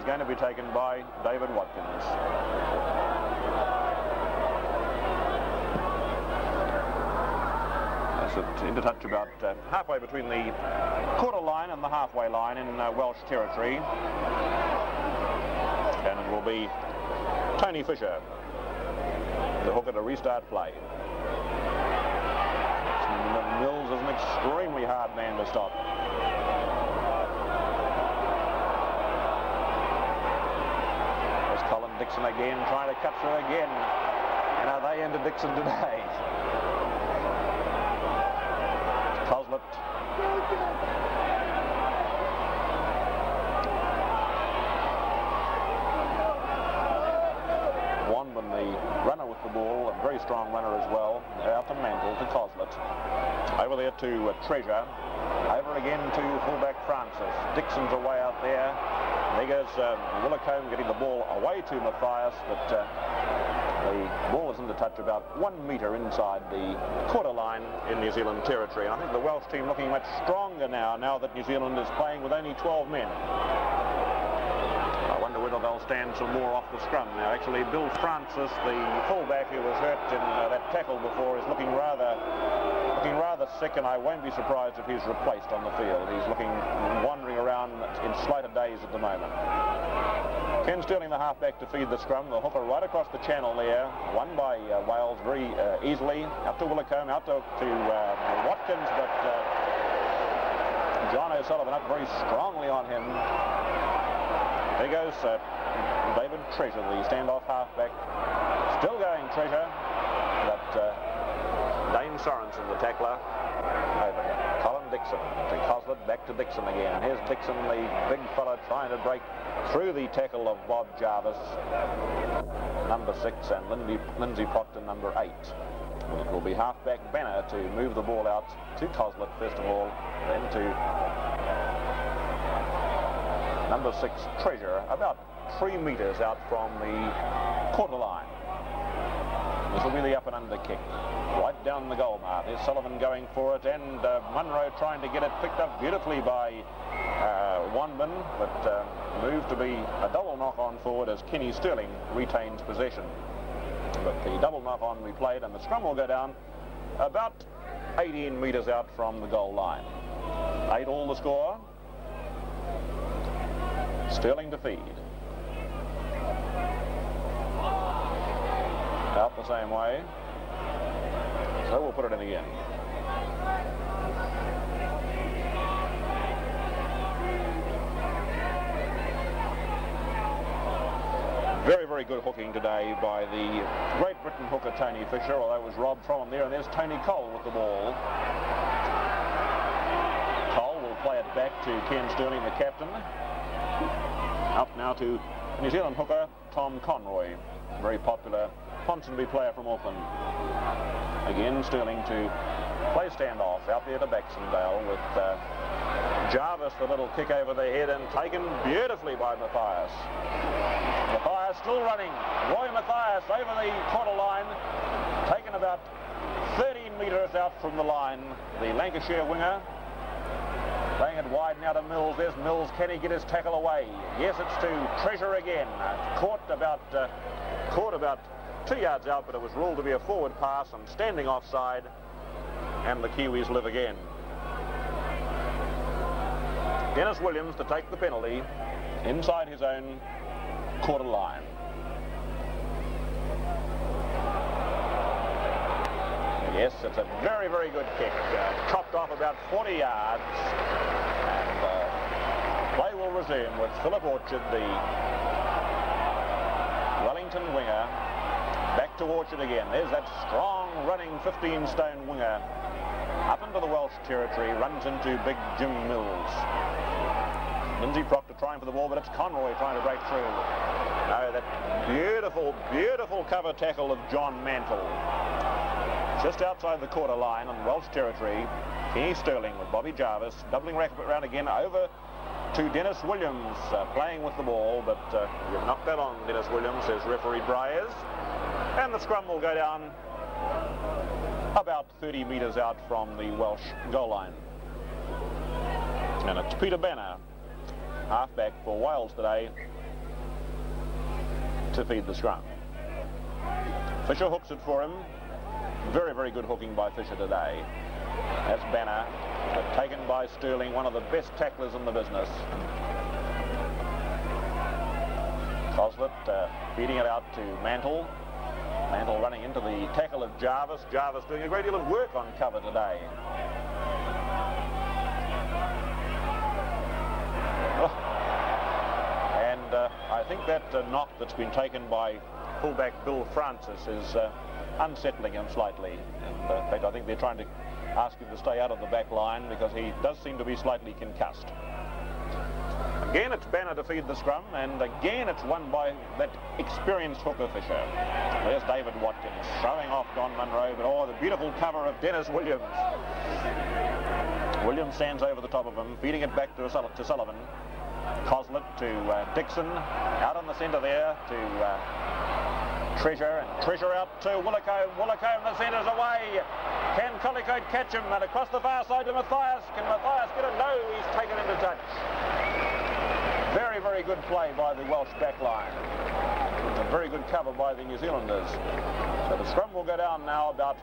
Going to be taken by David Watkins. That's it, into touch about halfway between the quarter line and the halfway line in Welsh territory. And it will be Tony Fisher, the hooker, to restart play. Mills is an extremely hard man to stop. Dixon again, trying to cut through again. And are they into Dixon today? Coslett. Wanban, the runner with the ball, a very strong runner as well. Out to Mantle, to Coslett. Over there to Treasure. Over again to fullback Francis. Dixon's away out there. There goes Willicombe getting the ball away to Matthias, but the ball is into touch about 1 metre inside the quarter line in New Zealand territory. And I think the Welsh team looking much stronger now that New Zealand is playing with only 12 men. I wonder whether they'll stand some more off the scrum now. Actually, Bill Francis, the fullback who was hurt in that tackle before, is looking rather sick, and I won't be surprised if he's replaced on the field. He's wandering around in slighter days at the moment. Ken Sterling, the halfback, to feed the scrum. The hooker right across the channel there, won by Wales very easily. Out to Willicombe, out to Watkins, but John O'Sullivan up very strongly on him. There goes David Treasure, the standoff halfback. Still going Treasure, but Dane Sorensen, the tackler, over. Colin Dixon to Coslet, back to Dixon again. Here's Dixon, the big fella, trying to break through the tackle of Bob Jarvis, number 6, and Lindsay Proctor, number 8. It will be halfback Banner to move the ball out to Coslet first of all, then to number 6 Treasure, about 3 metres out from the quarter line. This will be the up and under kick, right down the goal mark. There's Sullivan going for it, and Munro trying to get it picked up beautifully by Wanman, but moved to be a double knock on forward as Kenny Sterling retains possession. But the double knock on we played, and the scrum will go down about 18 metres out from the goal line. 8 all the score. Sterling to feed. Out the same way. So we'll put it in again. Very, very good hooking today by the Great Britain hooker Tony Fisher, although it was robbed from him there. And there's Tony Cole with the ball. Cole will play it back to Ken Sterling, the captain. Up now to New Zealand hooker Tom Conroy, very popular Ponsonby player from Auckland. Again, Sterling to play standoff out there to Baxendale with Jarvis, the little kick over the head, and taken beautifully by Mathias. Mathias still running. Roy Mathias over the quarter line, taken about 13 metres out from the line. The Lancashire winger playing it wide now to Mills. There's Mills. Can he get his tackle away? Yes, it's to Treasure again. Caught about 2 yards out, but it was ruled to be a forward pass and standing offside, and the Kiwis live again. Dennis Williams to take the penalty inside his own quarter line. Yes, it's a very, very good kick. Chopped off about 40 yards. And play will resume with Philip Orchard, the Wellington winger. Back to Orchard again. There's that strong running 15-stone winger. Up into the Welsh territory, runs into big Jim Mills. Lindsay Proctor trying for the ball, but it's Conroy trying to break through. No, that beautiful, beautiful cover tackle of John Mantle. Just outside the quarter line on Welsh territory, Kenny Sterling with Bobby Jarvis, doubling around again over to Dennis Williams, playing with the ball, but you've knocked that on, Dennis Williams, says referee Bryers. And the scrum will go down about 30 metres out from the Welsh goal line. And it's Peter Banner, halfback for Wales today, to feed the scrum. Fisher hooks it for him. Very, very good hooking by Fisher today. That's Banner, but taken by Sterling, one of the best tacklers in the business. Coslet feeding it out to Mantle. Mantle running into the tackle of Jarvis. Jarvis doing a great deal of work on cover today. And I think that knock that's been taken by fullback Bill Francis is unsettling him slightly. And in fact, I think they're trying to ask him to stay out of the back line because he does seem to be slightly concussed. Again, it's Banner to feed the scrum, and again it's won by that experienced hooker Fisher. There's David Watkins showing off Don Munro, but oh, the beautiful cover of Dennis Williams. Williams stands over the top of him, feeding it back to Sullivan. Coslet to Dixon, out on the centre there to Treasure, and Treasure out to Willicombe. Willicombe, the centre's away. Can Collicote catch him? And across the far side to Mathias. Can Mathias get it? No, he's taken into touch. Very, very good play by the Welsh back line. A very good cover by the New Zealanders. So the scrum will go down now about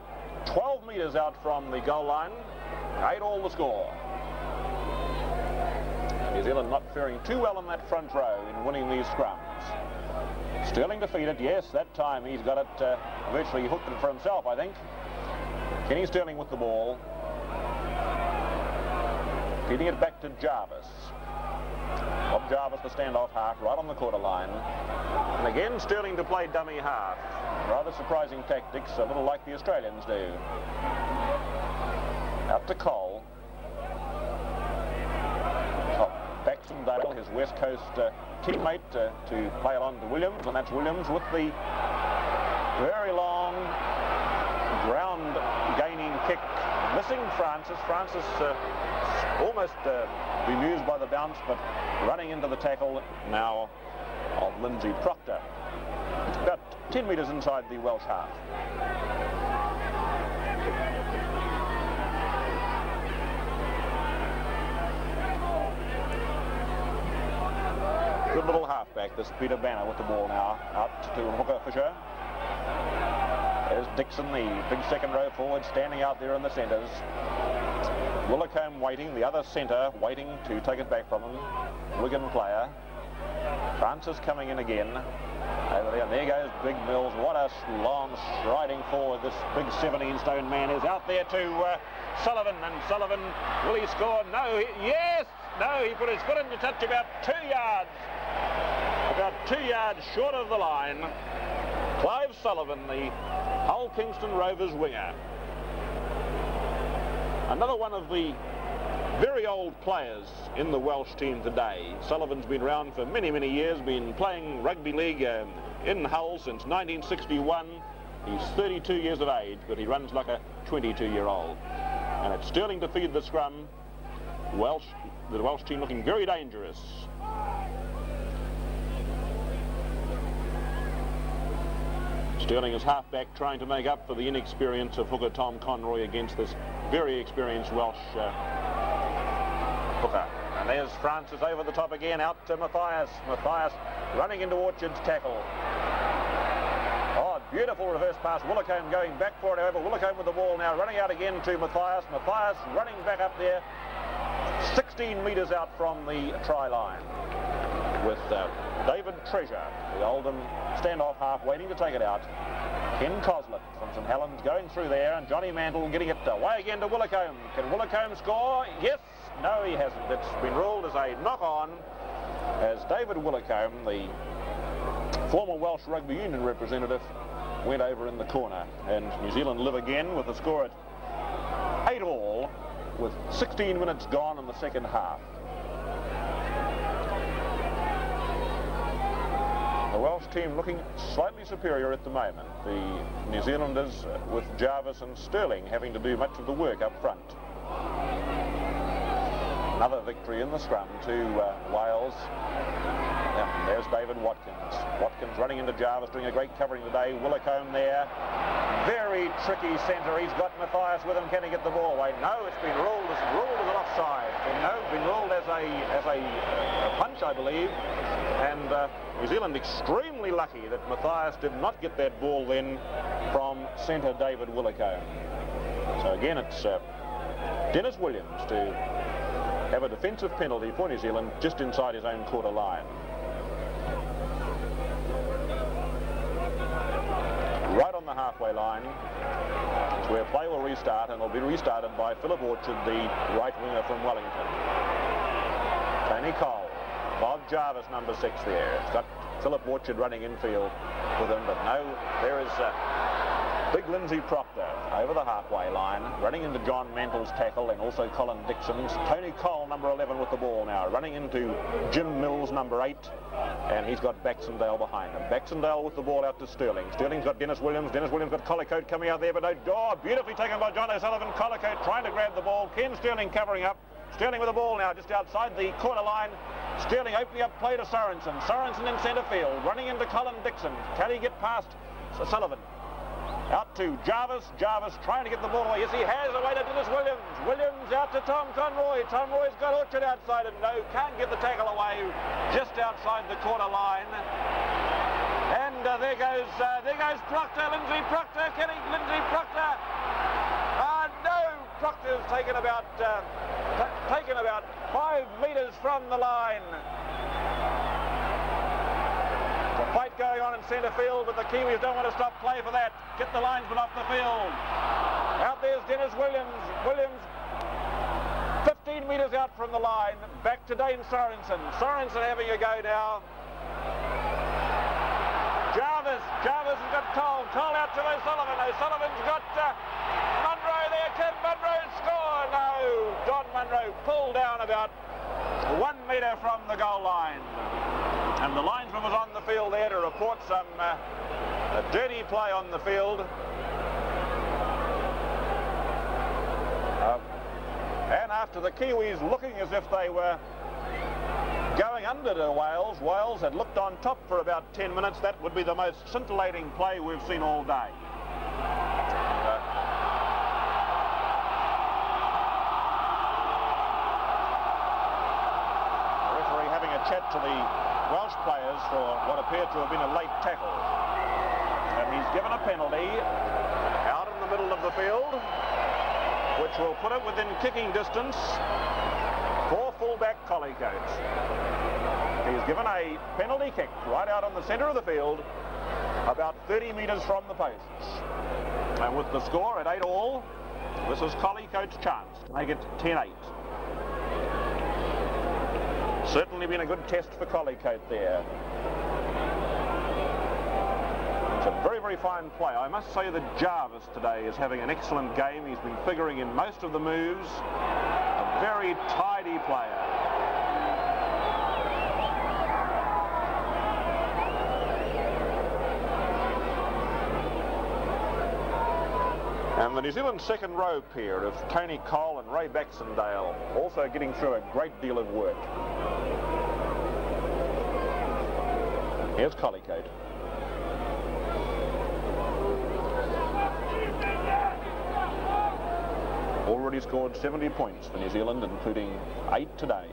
12 metres out from the goal line. 8 all the score. New Zealand not faring too well in that front row in winning these scrums. Sterling to feed it. Yes, that time he's got it virtually hooked it for himself, I think. Kenny Sterling with the ball. Feeding it back back to Jarvis. Bob Jarvis, the standoff half, right on the quarter line. And again, Stirling to play dummy half. Rather surprising tactics, a little like the Australians do. Out to Cole. Baxendale, his West Coast teammate, to play it on to Williams, and that's Williams with the very long ground-gaining kick, missing Francis. Francis almost bemused by the bounce, but running into the tackle now of Lindsay Proctor. About 10 metres inside the Welsh half. Good little halfback, this Peter Banner with the ball now. Out to Hooker Fisher. There's Dixon, the big second row forward, standing out there in the centres. Willicombe waiting, the other centre waiting to take it back from him. Wigan player. Francis coming in again. Over there, and there goes Big Mills. What a long striding forward this big 17-stone man is. Out there to Sullivan, and Sullivan, will he score? No, yes! No, he put his foot in to touch about 2 yards. About 2 yards short of the line. Clive Sullivan, the Hull Kingston Rovers winger. Another one of the very old players in the Welsh team today. Sullivan's been around for many, many years, been playing rugby league in Hull since 1961. He's 32 years of age, but he runs like a 22-year-old. And it's Stirling to feed the scrum. The Welsh team looking very dangerous. Stirling is halfback, trying to make up for the inexperience of hooker Tom Conroy against this very experienced Welsh hooker. And there's Francis over the top again, out to Matthias. Matthias running into Orchard's tackle. Oh, beautiful reverse pass. Willicombe going back for it, however. Willicombe with the ball now, running out again to Matthias. Matthias running back up there, 16 metres out from the try line, with David Treasure, the Oldham standoff half, waiting to take it out. Ken Coslett from St Helens going through there, and Johnny Mantle getting it away again to Willicombe. Can Willicombe score? Yes. No, he hasn't. It's been ruled as a knock-on, as David Willicombe, the former Welsh Rugby Union representative, went over in the corner. And New Zealand live again with the score at 8-all, with 16 minutes gone in the second half. The Welsh team looking slightly superior at the moment. The New Zealanders, with Jarvis and Stirling, having to do much of the work up front. Another victory in the scrum to Wales. And there's David Watkins. Watkins running into Jarvis, doing a great covering today. Willicombe there. Very tricky centre. He's got Matthias with him. Can he get the ball away? No, it's been ruled as an offside. No, been ruled as a punch, I believe. And New Zealand extremely lucky that Matthias did not get that ball then from centre David Willicombe. So again, it's Dennis Williams to have a defensive penalty for New Zealand just inside his own quarter line. Right on the halfway line. It's where play will restart, and it'll be restarted by Philip Orchard, the right winger from Wellington. Tony Cole. Bob Jarvis, number 6 there. It's got Philip Orchard running infield with him, but no, there is big Lindsay Proctor over the halfway line, running into John Mantle's tackle, and also Colin Dixon's. Tony Cole, number 11, with the ball now, running into Jim Mills, number 8, and he's got Baxendale behind him. Baxendale with the ball out to Stirling. Stirling's got Dennis Williams. Dennis Williams got Collicoat coming out there, but no, beautifully taken by John O'Sullivan. Collicoat trying to grab the ball. Ken Stirling covering up. Stirling with the ball now, just outside the corner line. Stirling opening up play to Sorensen. Sorensen in centre field, running into Colin Dixon. Can he get past Sullivan? Out to Jarvis. Jarvis trying to get the ball away. Yes, he has, away to Dennis Williams. Williams out to Tom Conroy. Tom Roy's got Orchard outside him. No, can't get the tackle away, just outside the corner line. And there goes Proctor, Lindsay Proctor. Lindsay Proctor. No, Proctor's taken about 5 metres from the line. The fight going on in centre field, but the Kiwis don't want to stop play for that. Get the linesman off the field. Out there's Dennis Williams. Williams, 15 metres out from the line. Back to Dane Sorensen. Sorensen having a go now. Jarvis has got Cole. Cole out to O'Sullivan. O'Sullivan's got Munro there. Can Munro score? No. Don Munro pulled down about 1 metre from the goal line. And the linesman was on the field there to report some a dirty play on the field. And after the Kiwis looking as if they were going under to Wales, Wales had looked on top for about 10 minutes. That would be the most scintillating play we've seen all day. The referee having a chat to the Welsh players for what appeared to have been a late tackle. And he's given a penalty out in the middle of the field, which will put it within kicking distance for fullback Collicoat. He's given a penalty kick right out on the centre of the field, about 30 metres from the posts. And with the score at 8-all, this is Collicoat's chance to make it 10-8. Certainly been a good test for Collicoat there. It's a very, very fine play. I must say that Jarvis today is having an excellent game. He's been figuring in most of the moves. A very tidy player. And the New Zealand second row pair of Tony Cole and Ray Baxendale also getting through a great deal of work. Here's Collicoat. Already scored 70 points for New Zealand, including 8 today.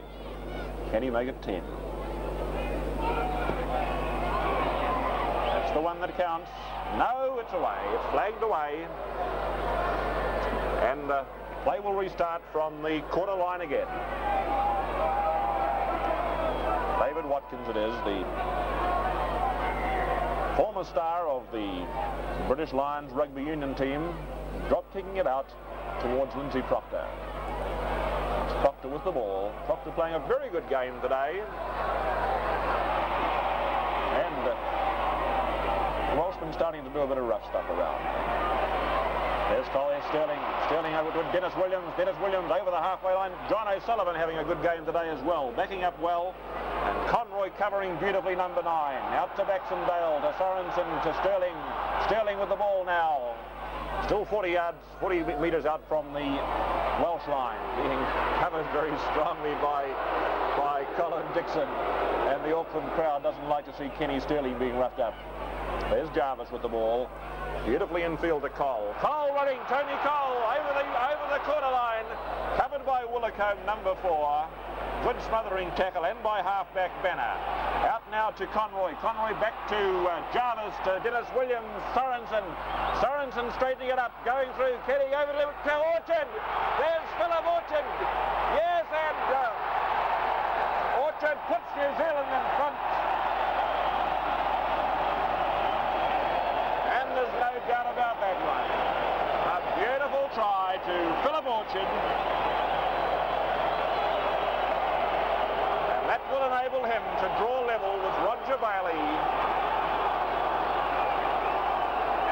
Can he make it 10? That's the one that counts. No, it's away. It's flagged away. And play will restart from the quarter line again. David Watkins it is, the former star of the British Lions rugby union team, drop kicking it out towards Lindsay Proctor. It's Proctor with the ball. Proctor playing a very good game today. And the Welshman starting to do a bit of rough stuff around. There's Collier Sterling. Sterling over to Dennis Williams. Dennis Williams over the halfway line. John O'Sullivan having a good game today as well. Backing up well. And Conroy covering beautifully number 9. Out to Baxendale, to Sorensen, to Sterling. Sterling with the ball now. Still 40 metres out from the Welsh line. Being covered very strongly by Colin Dixon. And the Auckland crowd doesn't like to see Kenny Sterling being roughed up. There's Jarvis with the ball. Beautifully infield to Cole. Cole running, Tony Cole over the quarter line. Covered by Willicombe, number 4. Good smothering tackle, and by halfback Banner. Out now to Conroy. Conroy back to Jarvis, to Dennis Williams. Sorensen. Sorensen straightening it up, going through. Kenny over to Orchard. There's Philip Orchard. Yes, and Orchard puts New Zealand in front. There's no doubt about that one. A beautiful try to Philip Orchard. And that will enable him to draw level with Roger Bailey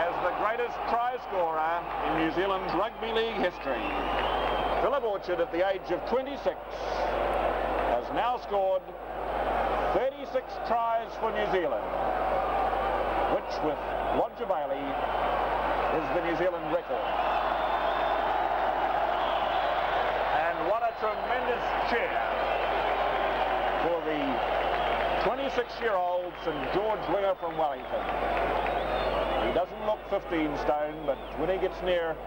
as the greatest try scorer in New Zealand's rugby league history. Philip Orchard, at the age of 26, has now scored 36 tries for New Zealand, which with Roger Bailey is the New Zealand record. And what a tremendous cheer for the 26-year-old St George winger from Wellington. He doesn't look 15 stone, but when he gets near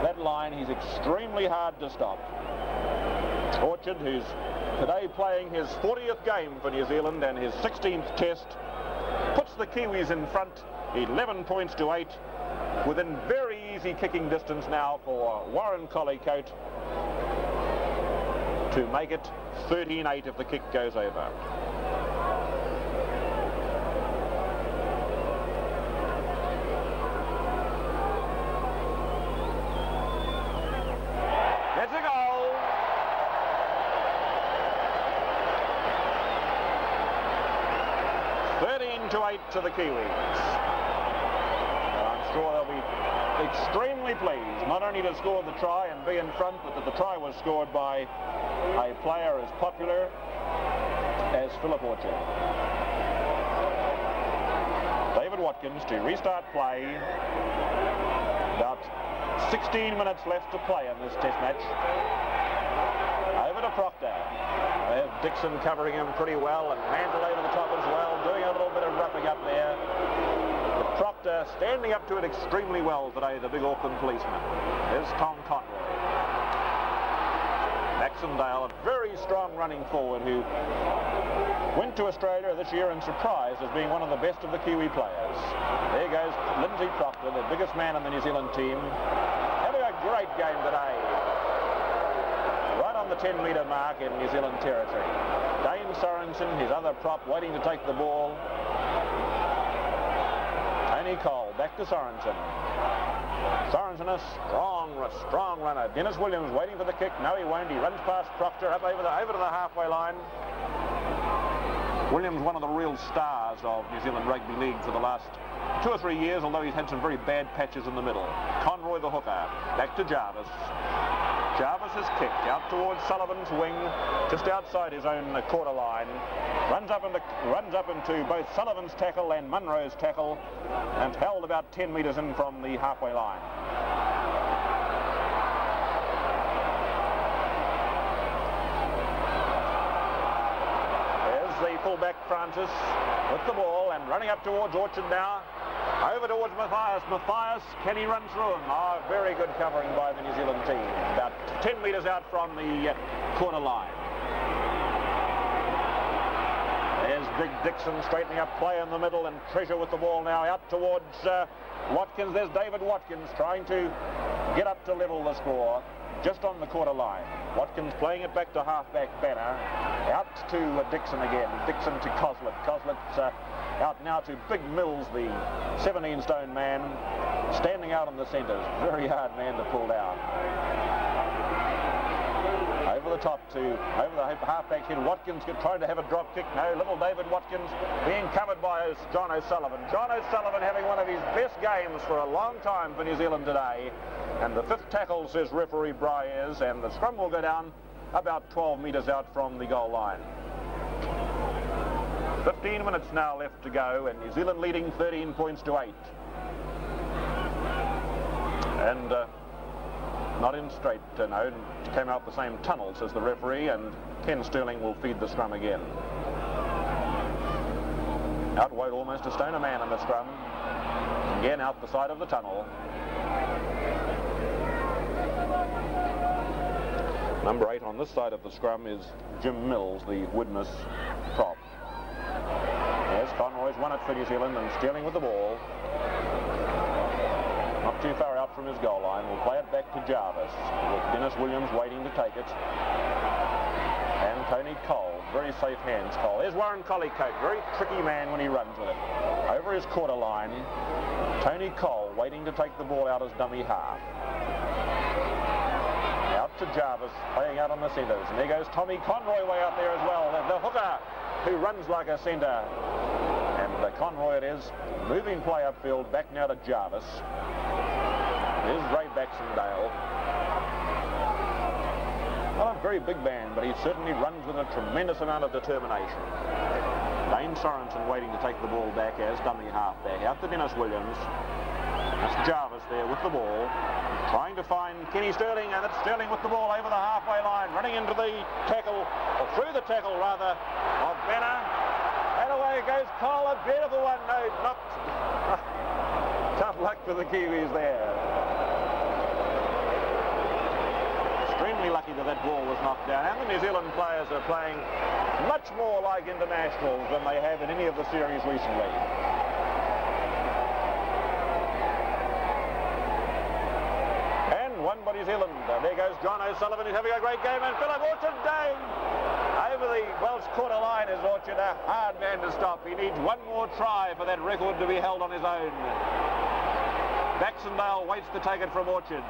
that line, he's extremely hard to stop. Orchard, who's today playing his 40th game for New Zealand and his 16th test, puts the Kiwis in front 11 points to 8, within very easy kicking distance now for Warren Collicoat to make it 13-8 if the kick goes over. That's a goal. 15-8 to the Kiwis. And I'm sure they'll be extremely pleased, not only to score the try and be in front, but that the try was scored by a player as popular as Philip Orchard. David Watkins to restart play. About 16 minutes left to play in this test match. Over to Proctor. They have Dixon covering him pretty well, and Mandel over the top as well, doing a little bit of roughing up there. But Proctor standing up to it extremely well today, the big Auckland policeman. There's Tom Conroy. Baxendale, a very strong running forward who went to Australia this year and surprised as being one of the best of the Kiwi players. There goes Lindsay Proctor, the biggest man in the New Zealand team. Having a great game today. Right on the 10-metre mark in New Zealand territory. Dane Sorensen, his other prop, waiting to take the ball. Tony Cole, back to Sorensen. Sorensen, a strong runner. Dennis Williams waiting for the kick. No, he won't. He runs past Proctor up over to the halfway line. Williams, one of the real stars of New Zealand Rugby League for the last 2 or 3 years, although he's had some very bad patches in the middle. Conroy, the hooker. Back to Jarvis. Jarvis is kicked out towards Sullivan's wing, just outside his own quarter line. Runs up into both Sullivan's tackle and Munro's tackle, and held about 10 metres in from the halfway line. There's the fullback Francis with the ball and running up towards Orchard now. Over towards Matthias. Matthias, can he run through him? Oh, very good covering by the New Zealand team. About 10 metres out from the corner line. There's Big Dixon straightening up play in the middle, and Treasure with the ball now out towards Watkins. There's David Watkins trying to get up to level the score just on the quarter line. Watkins playing it back to halfback Banner. Out to Dixon again. Dixon to Coslett. Coslett's out now to Big Mills, the 17-stone man, standing out in the centres. Very hard man to pull down. Over the top to, over the halfback head, Watkins trying to have a drop kick. No, little David Watkins being covered by John O'Sullivan. John O'Sullivan having one of his best games for a long time for New Zealand today. And the 5th tackle, says referee Bryers, and the scrum will go down about 12 metres out from the goal line. 15 minutes now left to go, and New Zealand leading 13 points to 8. And not in straight, no, came out the same tunnel, says the referee, and Ken Sterling will feed the scrum again. Outweighed almost a stone a man in the scrum. Again out the side of the tunnel. Number 8 on this side of the scrum is Jim Mills, the Widnes prop. Yes, Conroy's won it for New Zealand, and Sterling with the ball. Not too far out from his goal line. We'll play it back to Jarvis, with Dennis Williams waiting to take it. And Tony Cole, very safe hands, Cole. There's Warren Collicoat, very tricky man when he runs with it. Over his quarter line, Tony Cole waiting to take the ball out as dummy half. Out to Jarvis, playing out on the centres. And there goes Tommy Conroy way out there as well. The hooker, who runs like a centre. And Conroy it is, moving play upfield, back now to Jarvis. There's Ray Baxendale. Not a very big man, but he certainly runs with a tremendous amount of determination. Dane Sorensen waiting to take the ball back as dummy halfback. Out to Dennis Williams. That's Jarvis there with the ball. Trying to find Kenny Sterling, and it's Sterling with the ball over the halfway line, running into the tackle, or through the tackle rather, of Banner. And away goes Cole, a beautiful one. No, not tough luck for the Kiwis there. Extremely lucky that ball was knocked down, and the New Zealand players are playing much more like internationals than they have in any of the series recently. One by New Zealand. There goes John O'Sullivan, who's having a great game, and Philip Orchard down over the Welsh quarter line is Orchard, a hard man to stop. He needs one more try for that record to be held on his own. Baxendale waits to take it from Orchard.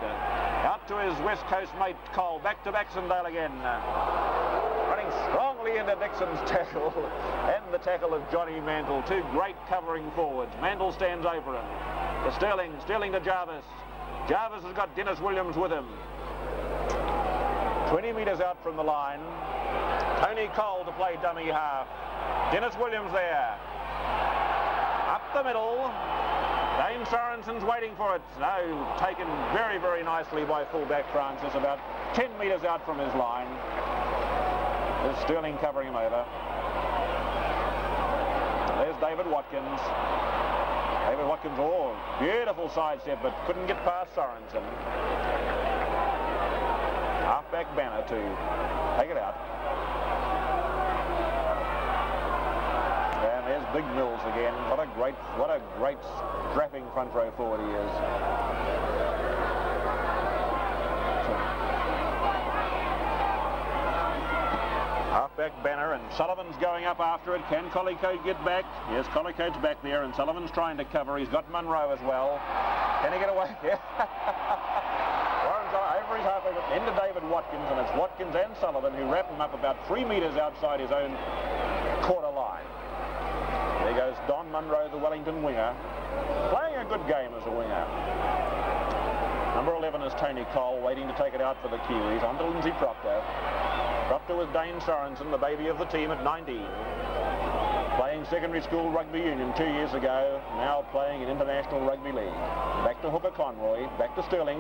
Out to his West Coast mate Cole, back to Baxendale again. Running strongly into Dixon's tackle and the tackle of Johnny Mantle. Two great covering forwards. Mantle stands over him. To Sterling. Sterling to Jarvis. Jarvis has got Dennis Williams with him. 20 metres out from the line. Tony Cole to play dummy half. Dennis Williams there. Up the middle. Dane Sorensen's waiting for it. No, taken very, very nicely by fullback Francis, about 10 metres out from his line. There's Sterling covering him over. There's David Watkins. David Watkins, oh, beautiful sidestep, but couldn't get past Sorensen. Halfback Banner to take it out. And there's Big Mills again. What a great strapping front row forward he is. Halfback Banner, and Sullivan's going up after it. Can Collicoat get back? Yes, Collicoat's back there, and Sullivan's trying to cover. He's got Munro as well. Can he get away? Yeah. Warren's over his halfway, into David Watkins, and it's Watkins and Sullivan who wrap him up about 3 metres outside his own quarter line. There goes Don Munro, the Wellington winger, playing a good game as a winger. Number 11 is Tony Cole, waiting to take it out for the Kiwis. On to Lindsay Proctor. Proctor with Dane Sorensen, the baby of the team at 19. Playing secondary school rugby union 2 years ago, now playing in International Rugby League. Back to Hooker Conroy, back to Sterling.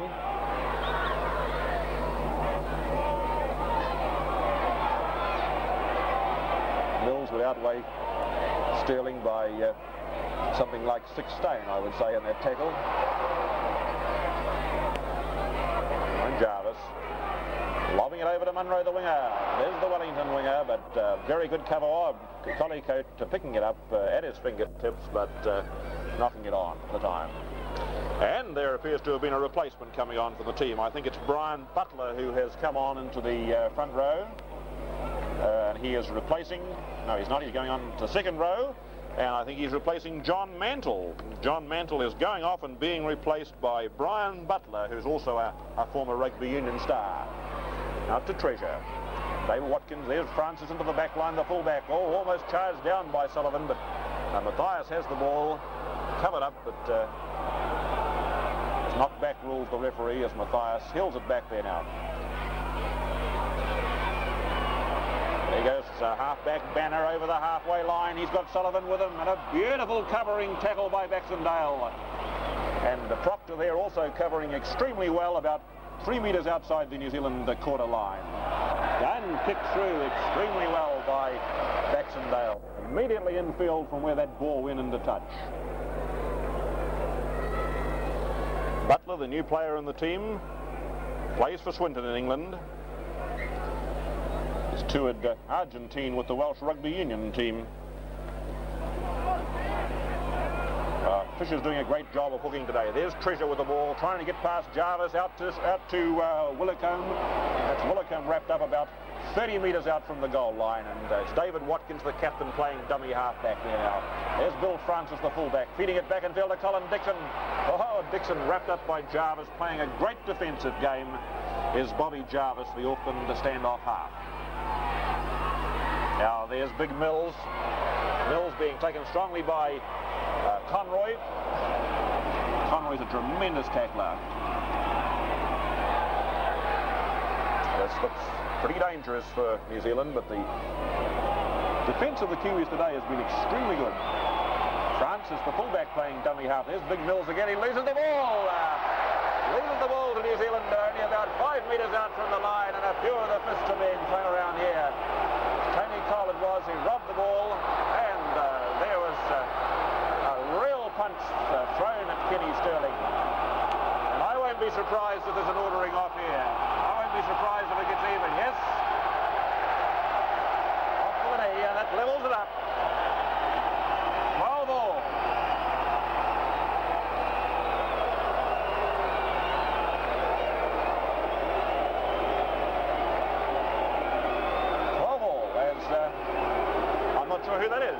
Mills would outweigh Sterling by something like 6 stone, I would say, in that tackle. And Jarvis lobbing it over to Munro, the winger. There's the Wellington winger, but very good cover of Collicoat picking it up at his fingertips, but knocking it on for the time. And there appears to have been a replacement coming on for the team. I think it's Brian Butler who has come on into the front row. And he is replacing, no he's not, he's going on to second row, and I think he's replacing John Mantle. John Mantle is going off and being replaced by Brian Butler, who's also a former rugby union star. Out to Treasure. David Watkins, there's Francis into the back line, the fullback, almost charged down by Sullivan, but Matthias has the ball, covered up, but it's knocked back, rules the referee, as Matthias hills it back there now. There goes halfback Banner over the halfway line. He's got Sullivan with him, and a beautiful covering tackle by Baxendale. And Proctor there also covering extremely well, about 3 metres outside the New Zealand quarter line. And kicked through extremely well by Baxendale. Immediately in field from where that ball went into touch. Butler, the new player in the team, plays for Swinton in England. He's toured Argentine with the Welsh Rugby Union team. Fisher's doing a great job of hooking today. There's Treasure with the ball, trying to get past Jarvis, out to Willicombe. That's Willicombe wrapped up about 30 metres out from the goal line, and it's David Watkins, the captain, playing dummy halfback there now. There's Bill Francis, the fullback, feeding it back in field to Colin Dixon. Oh, Dixon wrapped up by Jarvis, playing a great defensive game, is Bobby Jarvis, the Auckland standoff half. Now there's Big Mills. Mills being taken strongly by Conroy. Conroy's a tremendous tackler. This looks pretty dangerous for New Zealand, but the defence of the Kiwis today has been extremely good. Francis, the fullback, playing dummy half. There's Big Mills again. He loses the ball. Loses the ball to New Zealand, only about 5 metres out from the line, and a few of the fists are being thrown around here. Tony Cole it was who robbed the ball, and there was a real punch thrown at Kenny Sterling. And I won't be surprised if there's an ordering off here. I won't be surprised if it gets even. Yes. Off to the knee, and that levels it up. 12 all. I'm not sure who that is.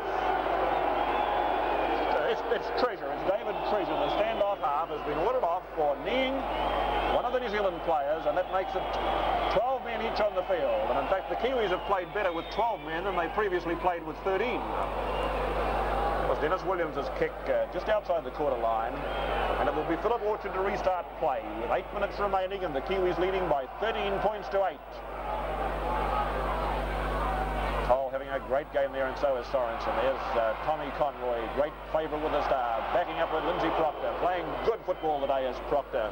It's Treasure. It's David Treasure. The standoff half has been ordered off for kneeing one of the New Zealand players, and that makes it 12 men men each on the field. And in fact, the Kiwis have played better with 12 men than they previously played with 13. It was Dennis Williams' kick just outside the quarter line. And it will be Philip Orchard to restart play with 8 minutes remaining and the Kiwis leading by 13 points to 8. Cole having a great game there, and so is Sorensen. There's Tommy Conroy, great favourite with the star, backing up with Lindsay Proctor, playing good football today as Proctor.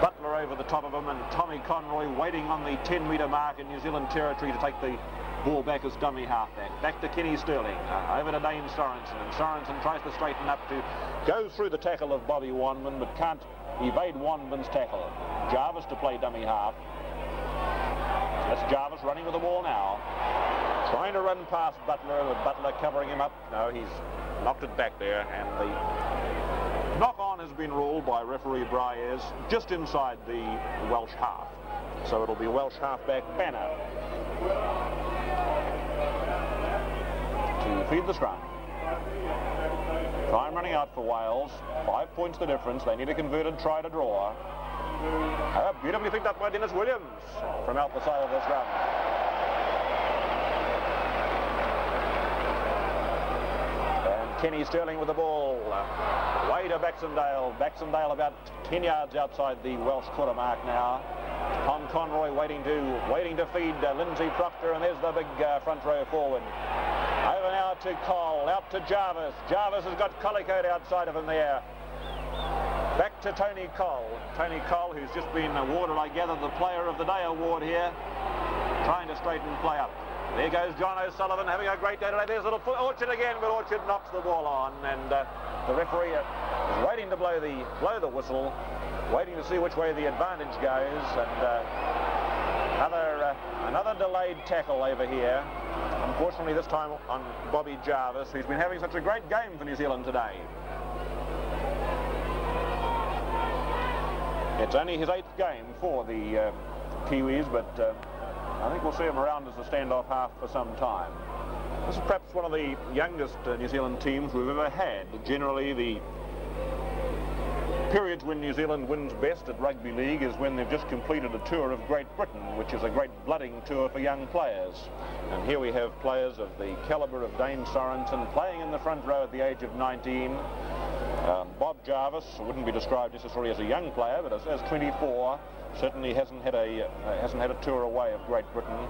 Butler over the top of him, and Tommy Conroy waiting on the 10-metre mark in New Zealand territory to take the ball back as dummy halfback. Back to Kenny Sterling, over to Dane Sorensen, and Sorensen tries to straighten up to go through the tackle of Bobby Wanman, but can't evade Wanman's tackle. Jarvis to play dummy half. That's Jarvis running with the ball now. Trying to run past Butler, with Butler covering him up. No, he's knocked it back there, and the knock-on has been ruled by referee Bryers just inside the Welsh half. So it'll be Welsh halfback Banner to feed the scrum. Time running out for Wales. 5 points the difference. They need a converted try to draw. Beautifully picked up by Dennis Williams from out the side of this run. And Kenny Sterling with the ball. Way to Baxendale. Baxendale about 10 yards outside the Welsh quarter mark now. Tom Conroy waiting to feed Lindsay Proctor, and there's the big front row forward. Over now to Cole, out to Jarvis. Jarvis has got Collicoat outside of him there. Back to Tony Cole. Tony Cole, who's just been awarded, I gather, the Player of the Day award here, trying to straighten play up. There goes John O'Sullivan having a great day today. There's little Orchard again, but Orchard knocks the ball on, and the referee is waiting to blow the whistle, waiting to see which way the advantage goes, and another delayed tackle over here. Unfortunately, this time on Bobby Jarvis, who's been having such a great game for New Zealand today. It's only his 8th game for the Kiwis, but I think we'll see him around as the standoff half for some time. This is perhaps one of the youngest New Zealand teams we've ever had. Generally, the periods when New Zealand wins best at rugby league is when they've just completed a tour of Great Britain, which is a great blooding tour for young players. And here we have players of the calibre of Dane Sorensen playing in the front row at the age of 19. Bob Jarvis wouldn't be described necessarily as a young player, but as 24, certainly hasn't had a tour away of Great Britain.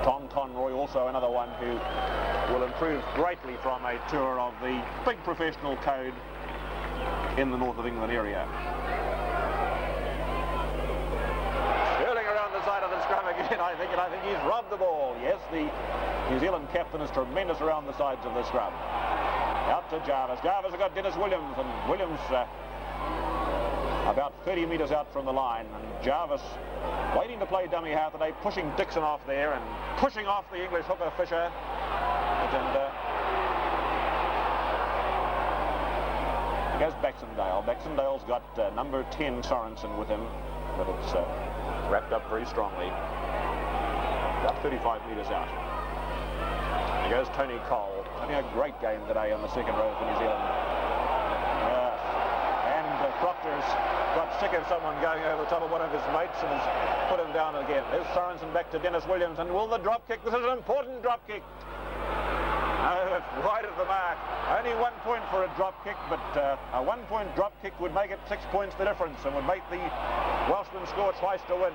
Tom Conroy, also another one who will improve greatly from a tour of the big professional code in the north of England area. Sterling around the side of the scrum again, I think he's robbed the ball. Yes, the New Zealand captain is tremendous around the sides of the scrum. Out to Jarvis. Jarvis has got Dennis Williams, and Williams about 30 metres out from the line, and Jarvis waiting to play dummy half today, pushing Dixon off there and pushing off the English hooker Fisher. And goes Baxendale. Baxendale's got number 10 Sorensen with him, but it's wrapped up very strongly. About 35 metres out. There goes Tony Cole. Having a great game today on the second row for New Zealand. And Proctor's got sick of someone going over the top of one of his mates and has put him down again. There's Sorensen back to Dennis Williams, and will the drop kick? This is an important drop kick. No, it's right at the mark. Only 1 point for a drop kick, but a 1 point drop kick would make it 6 points the difference and would make the Welshman score twice to win.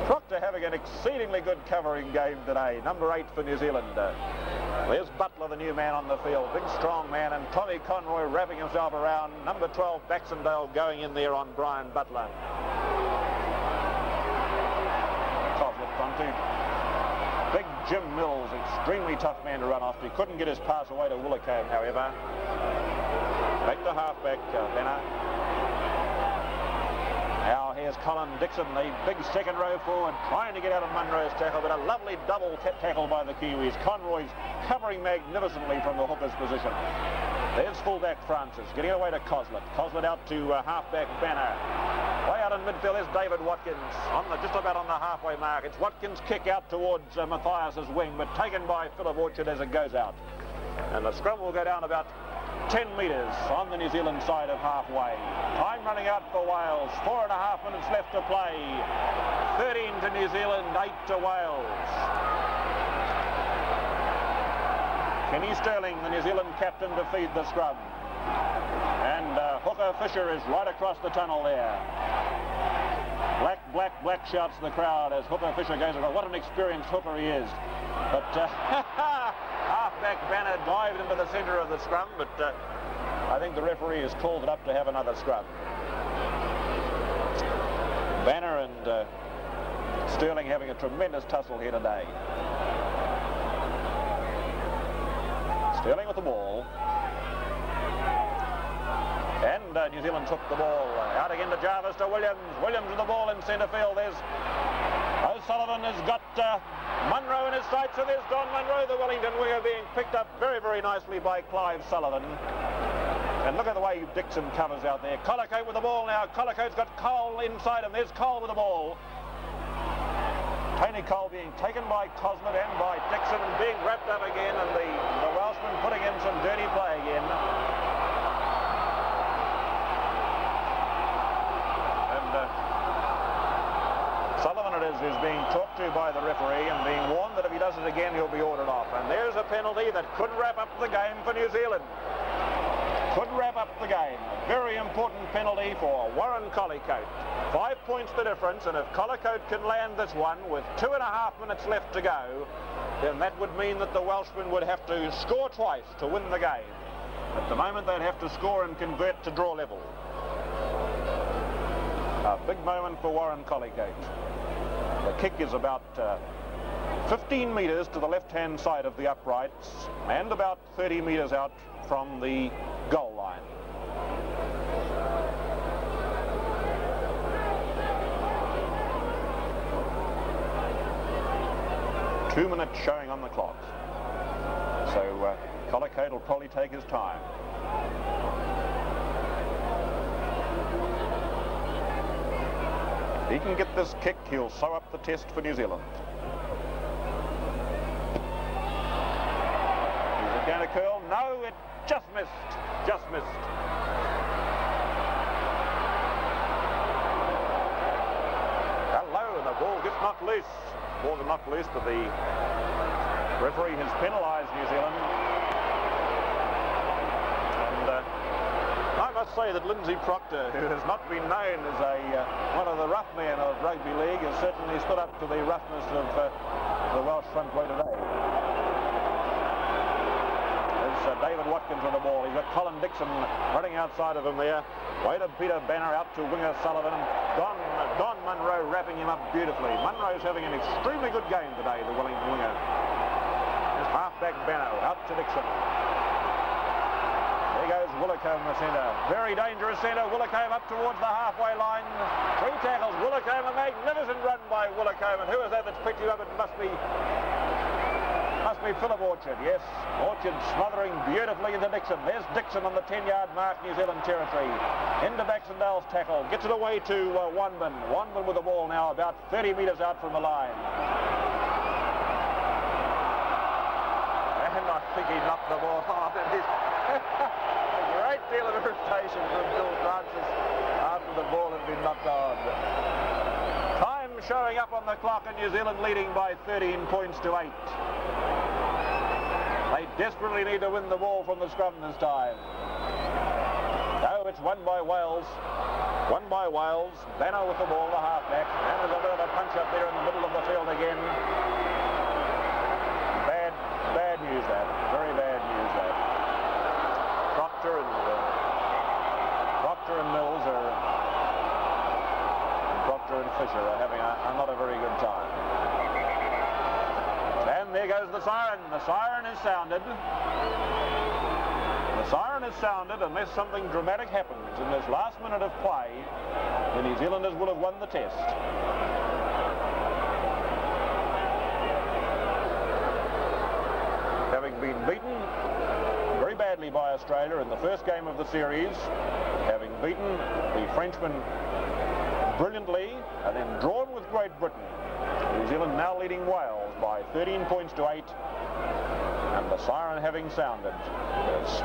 Proctor having an exceedingly good covering game today. Number 8 for New Zealand. There's Butler, the new man on the field. Big, strong man, and Tommy Conroy wrapping himself around. Number 12, Baxendale, going in there on Brian Butler. Coslet onto Big Jim Mills, extremely tough man to run off. He couldn't get his pass away to Willicombe, however. Back to halfback, Benner. Now here's Colin Dixon, the big second row forward, trying to get out of Munro's tackle, but a lovely double tackle by the Kiwis. Conroy's covering magnificently from the hooker's position. There's fullback Francis, getting away to Coslet. Coslet out to halfback Banner. Way out in midfield is David Watkins, just about on the halfway mark. It's Watkins' kick out towards Matthias's wing, but taken by Philip Orchard as it goes out. And the scrum will go down about 10 metres on the New Zealand side of halfway. Time running out for Wales. 4.5 minutes left to play. 13 to New Zealand, 8 to Wales. Kenny Sterling, the New Zealand captain, to feed the scrum. And Hooker Fisher is right across the tunnel there. Black, black, black, shouts the crowd as Hooker Fisher goes across. What an experienced hooker he is. But halfback Banner dived into the centre of the scrum, but I think the referee has called it up to have another scrum. Banner and Sterling having a tremendous tussle here today. Sterling with the ball. And New Zealand took the ball out again to Jarvis, to Williams. Williams with the ball in centre field. There's O'Sullivan has got Munro in his sights, and there's Don Munro, the Wellington winger, being picked up very, very nicely by Clive Sullivan. And look at the way Dixon covers out there. Collicoat with the ball now. Collicoat's got Cole inside him. There's Cole with the ball. Tony Cole being taken by Cosmond and by Dixon and being wrapped up again, and the Welshman putting in some dirty play again. Sullivan it is being talked to by the referee and being warned that if he does it again he'll be ordered off. And there's a penalty that could wrap up the game for New Zealand. Could wrap up the game. Very important penalty for Warren Collicoat. 5 points the difference, and if Collicoat can land this one with 2.5 minutes left to go, then that would mean that the Welshman would have to score twice to win the game. At the moment they'd have to score and convert to draw level. A big moment for Warren Collicoat. The kick is about 15 metres to the left-hand side of the uprights and about 30 metres out from the goal line. Two minutes showing on the clock. So Collicoat will probably take his time. If he can get this kick, he'll sew up the test for New Zealand. Is it going to curl? No, it just missed. Just missed. Hello, and the ball gets knocked loose. More than knocked loose, but the referee has penalised New Zealand. I must say that Lindsay Proctor, who has not been known as one of the rough men of rugby league, has certainly stood up to the roughness of the Welsh front row today. There's David Watkins on the ball. He's got Colin Dixon running outside of him there. Way to Peter Banner out to winger Sullivan. Don Munro wrapping him up beautifully. Munro's having an extremely good game today, the Wellington winger. There's halfback Banner out to Dixon. There goes Willicombe in the centre. Very dangerous centre. Willicombe up towards the halfway line. 3 tackles. Willicombe, a magnificent run by Willicombe. And who is that that's picked him up? It must be Philip Orchard. Yes, Orchard smothering beautifully into Dixon. There's Dixon on the 10-yard mark, New Zealand territory. Into Baxendale's tackle. Gets it away to Wanman. Wanman with the ball now about 30 metres out from the line. And I think he knocked the ball off. A great deal of irritation from Bill Francis after the ball had been knocked on. Time showing up on the clock, and New Zealand leading by 13 points to 8. They desperately need to win the ball from the scrum this time. No, it's won by Wales. Won by Wales. Banner with the ball, the halfback. And there's a bit of a punch up there in the middle of the field again. Bad news that. Very bad news that. Proctor and Mills Proctor and Fisher are having not a very good time. And there goes the siren. The siren is sounded. The siren is sounded unless something dramatic happens in this last minute of play. The New Zealanders will have won the test. Having been beaten very badly by Australia in the first game of the series, having beaten the Frenchmen brilliantly and then drawn with Great Britain, New Zealand now leading Wales by 13 points to 8, and the siren having sounded. Yes.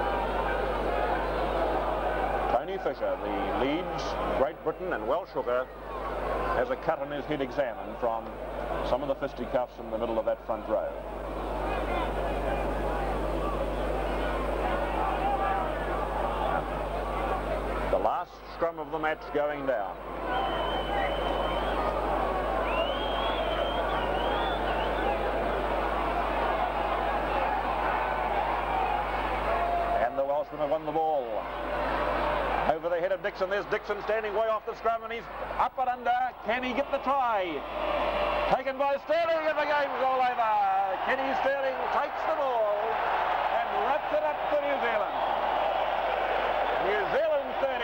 Tony Fisher, the Leeds, Great Britain and Welsh hooker, has a cut on his head examined from some of the fisticuffs in the middle of that front row. The last scrum of the match going down. And the Welshmen have won the ball. Over the head of Dixon, there's Dixon standing way off the scrum, and he's up and under. Can he get the try? Taken by Sterling, and the game's all over. Kenny Sterling takes the ball and wraps it up for New Zealand. New Zealand 13,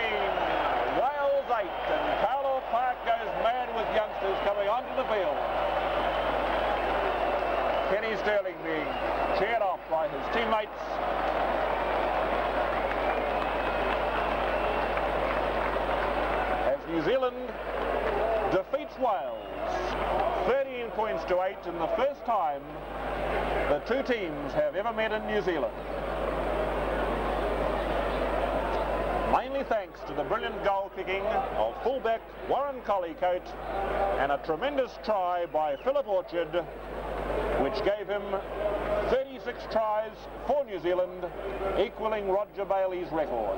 Wales 8, and Carlo Park goes mad with youngsters coming onto the field. Kenny Sterling being cheered off by his teammates. New Zealand defeats Wales 13 points to 8 in the first time the two teams have ever met in New Zealand. Mainly thanks to the brilliant goal kicking of fullback Warren Collicoat and a tremendous try by Philip Orchard, which gave him 36 tries for New Zealand, equaling Roger Bailey's record.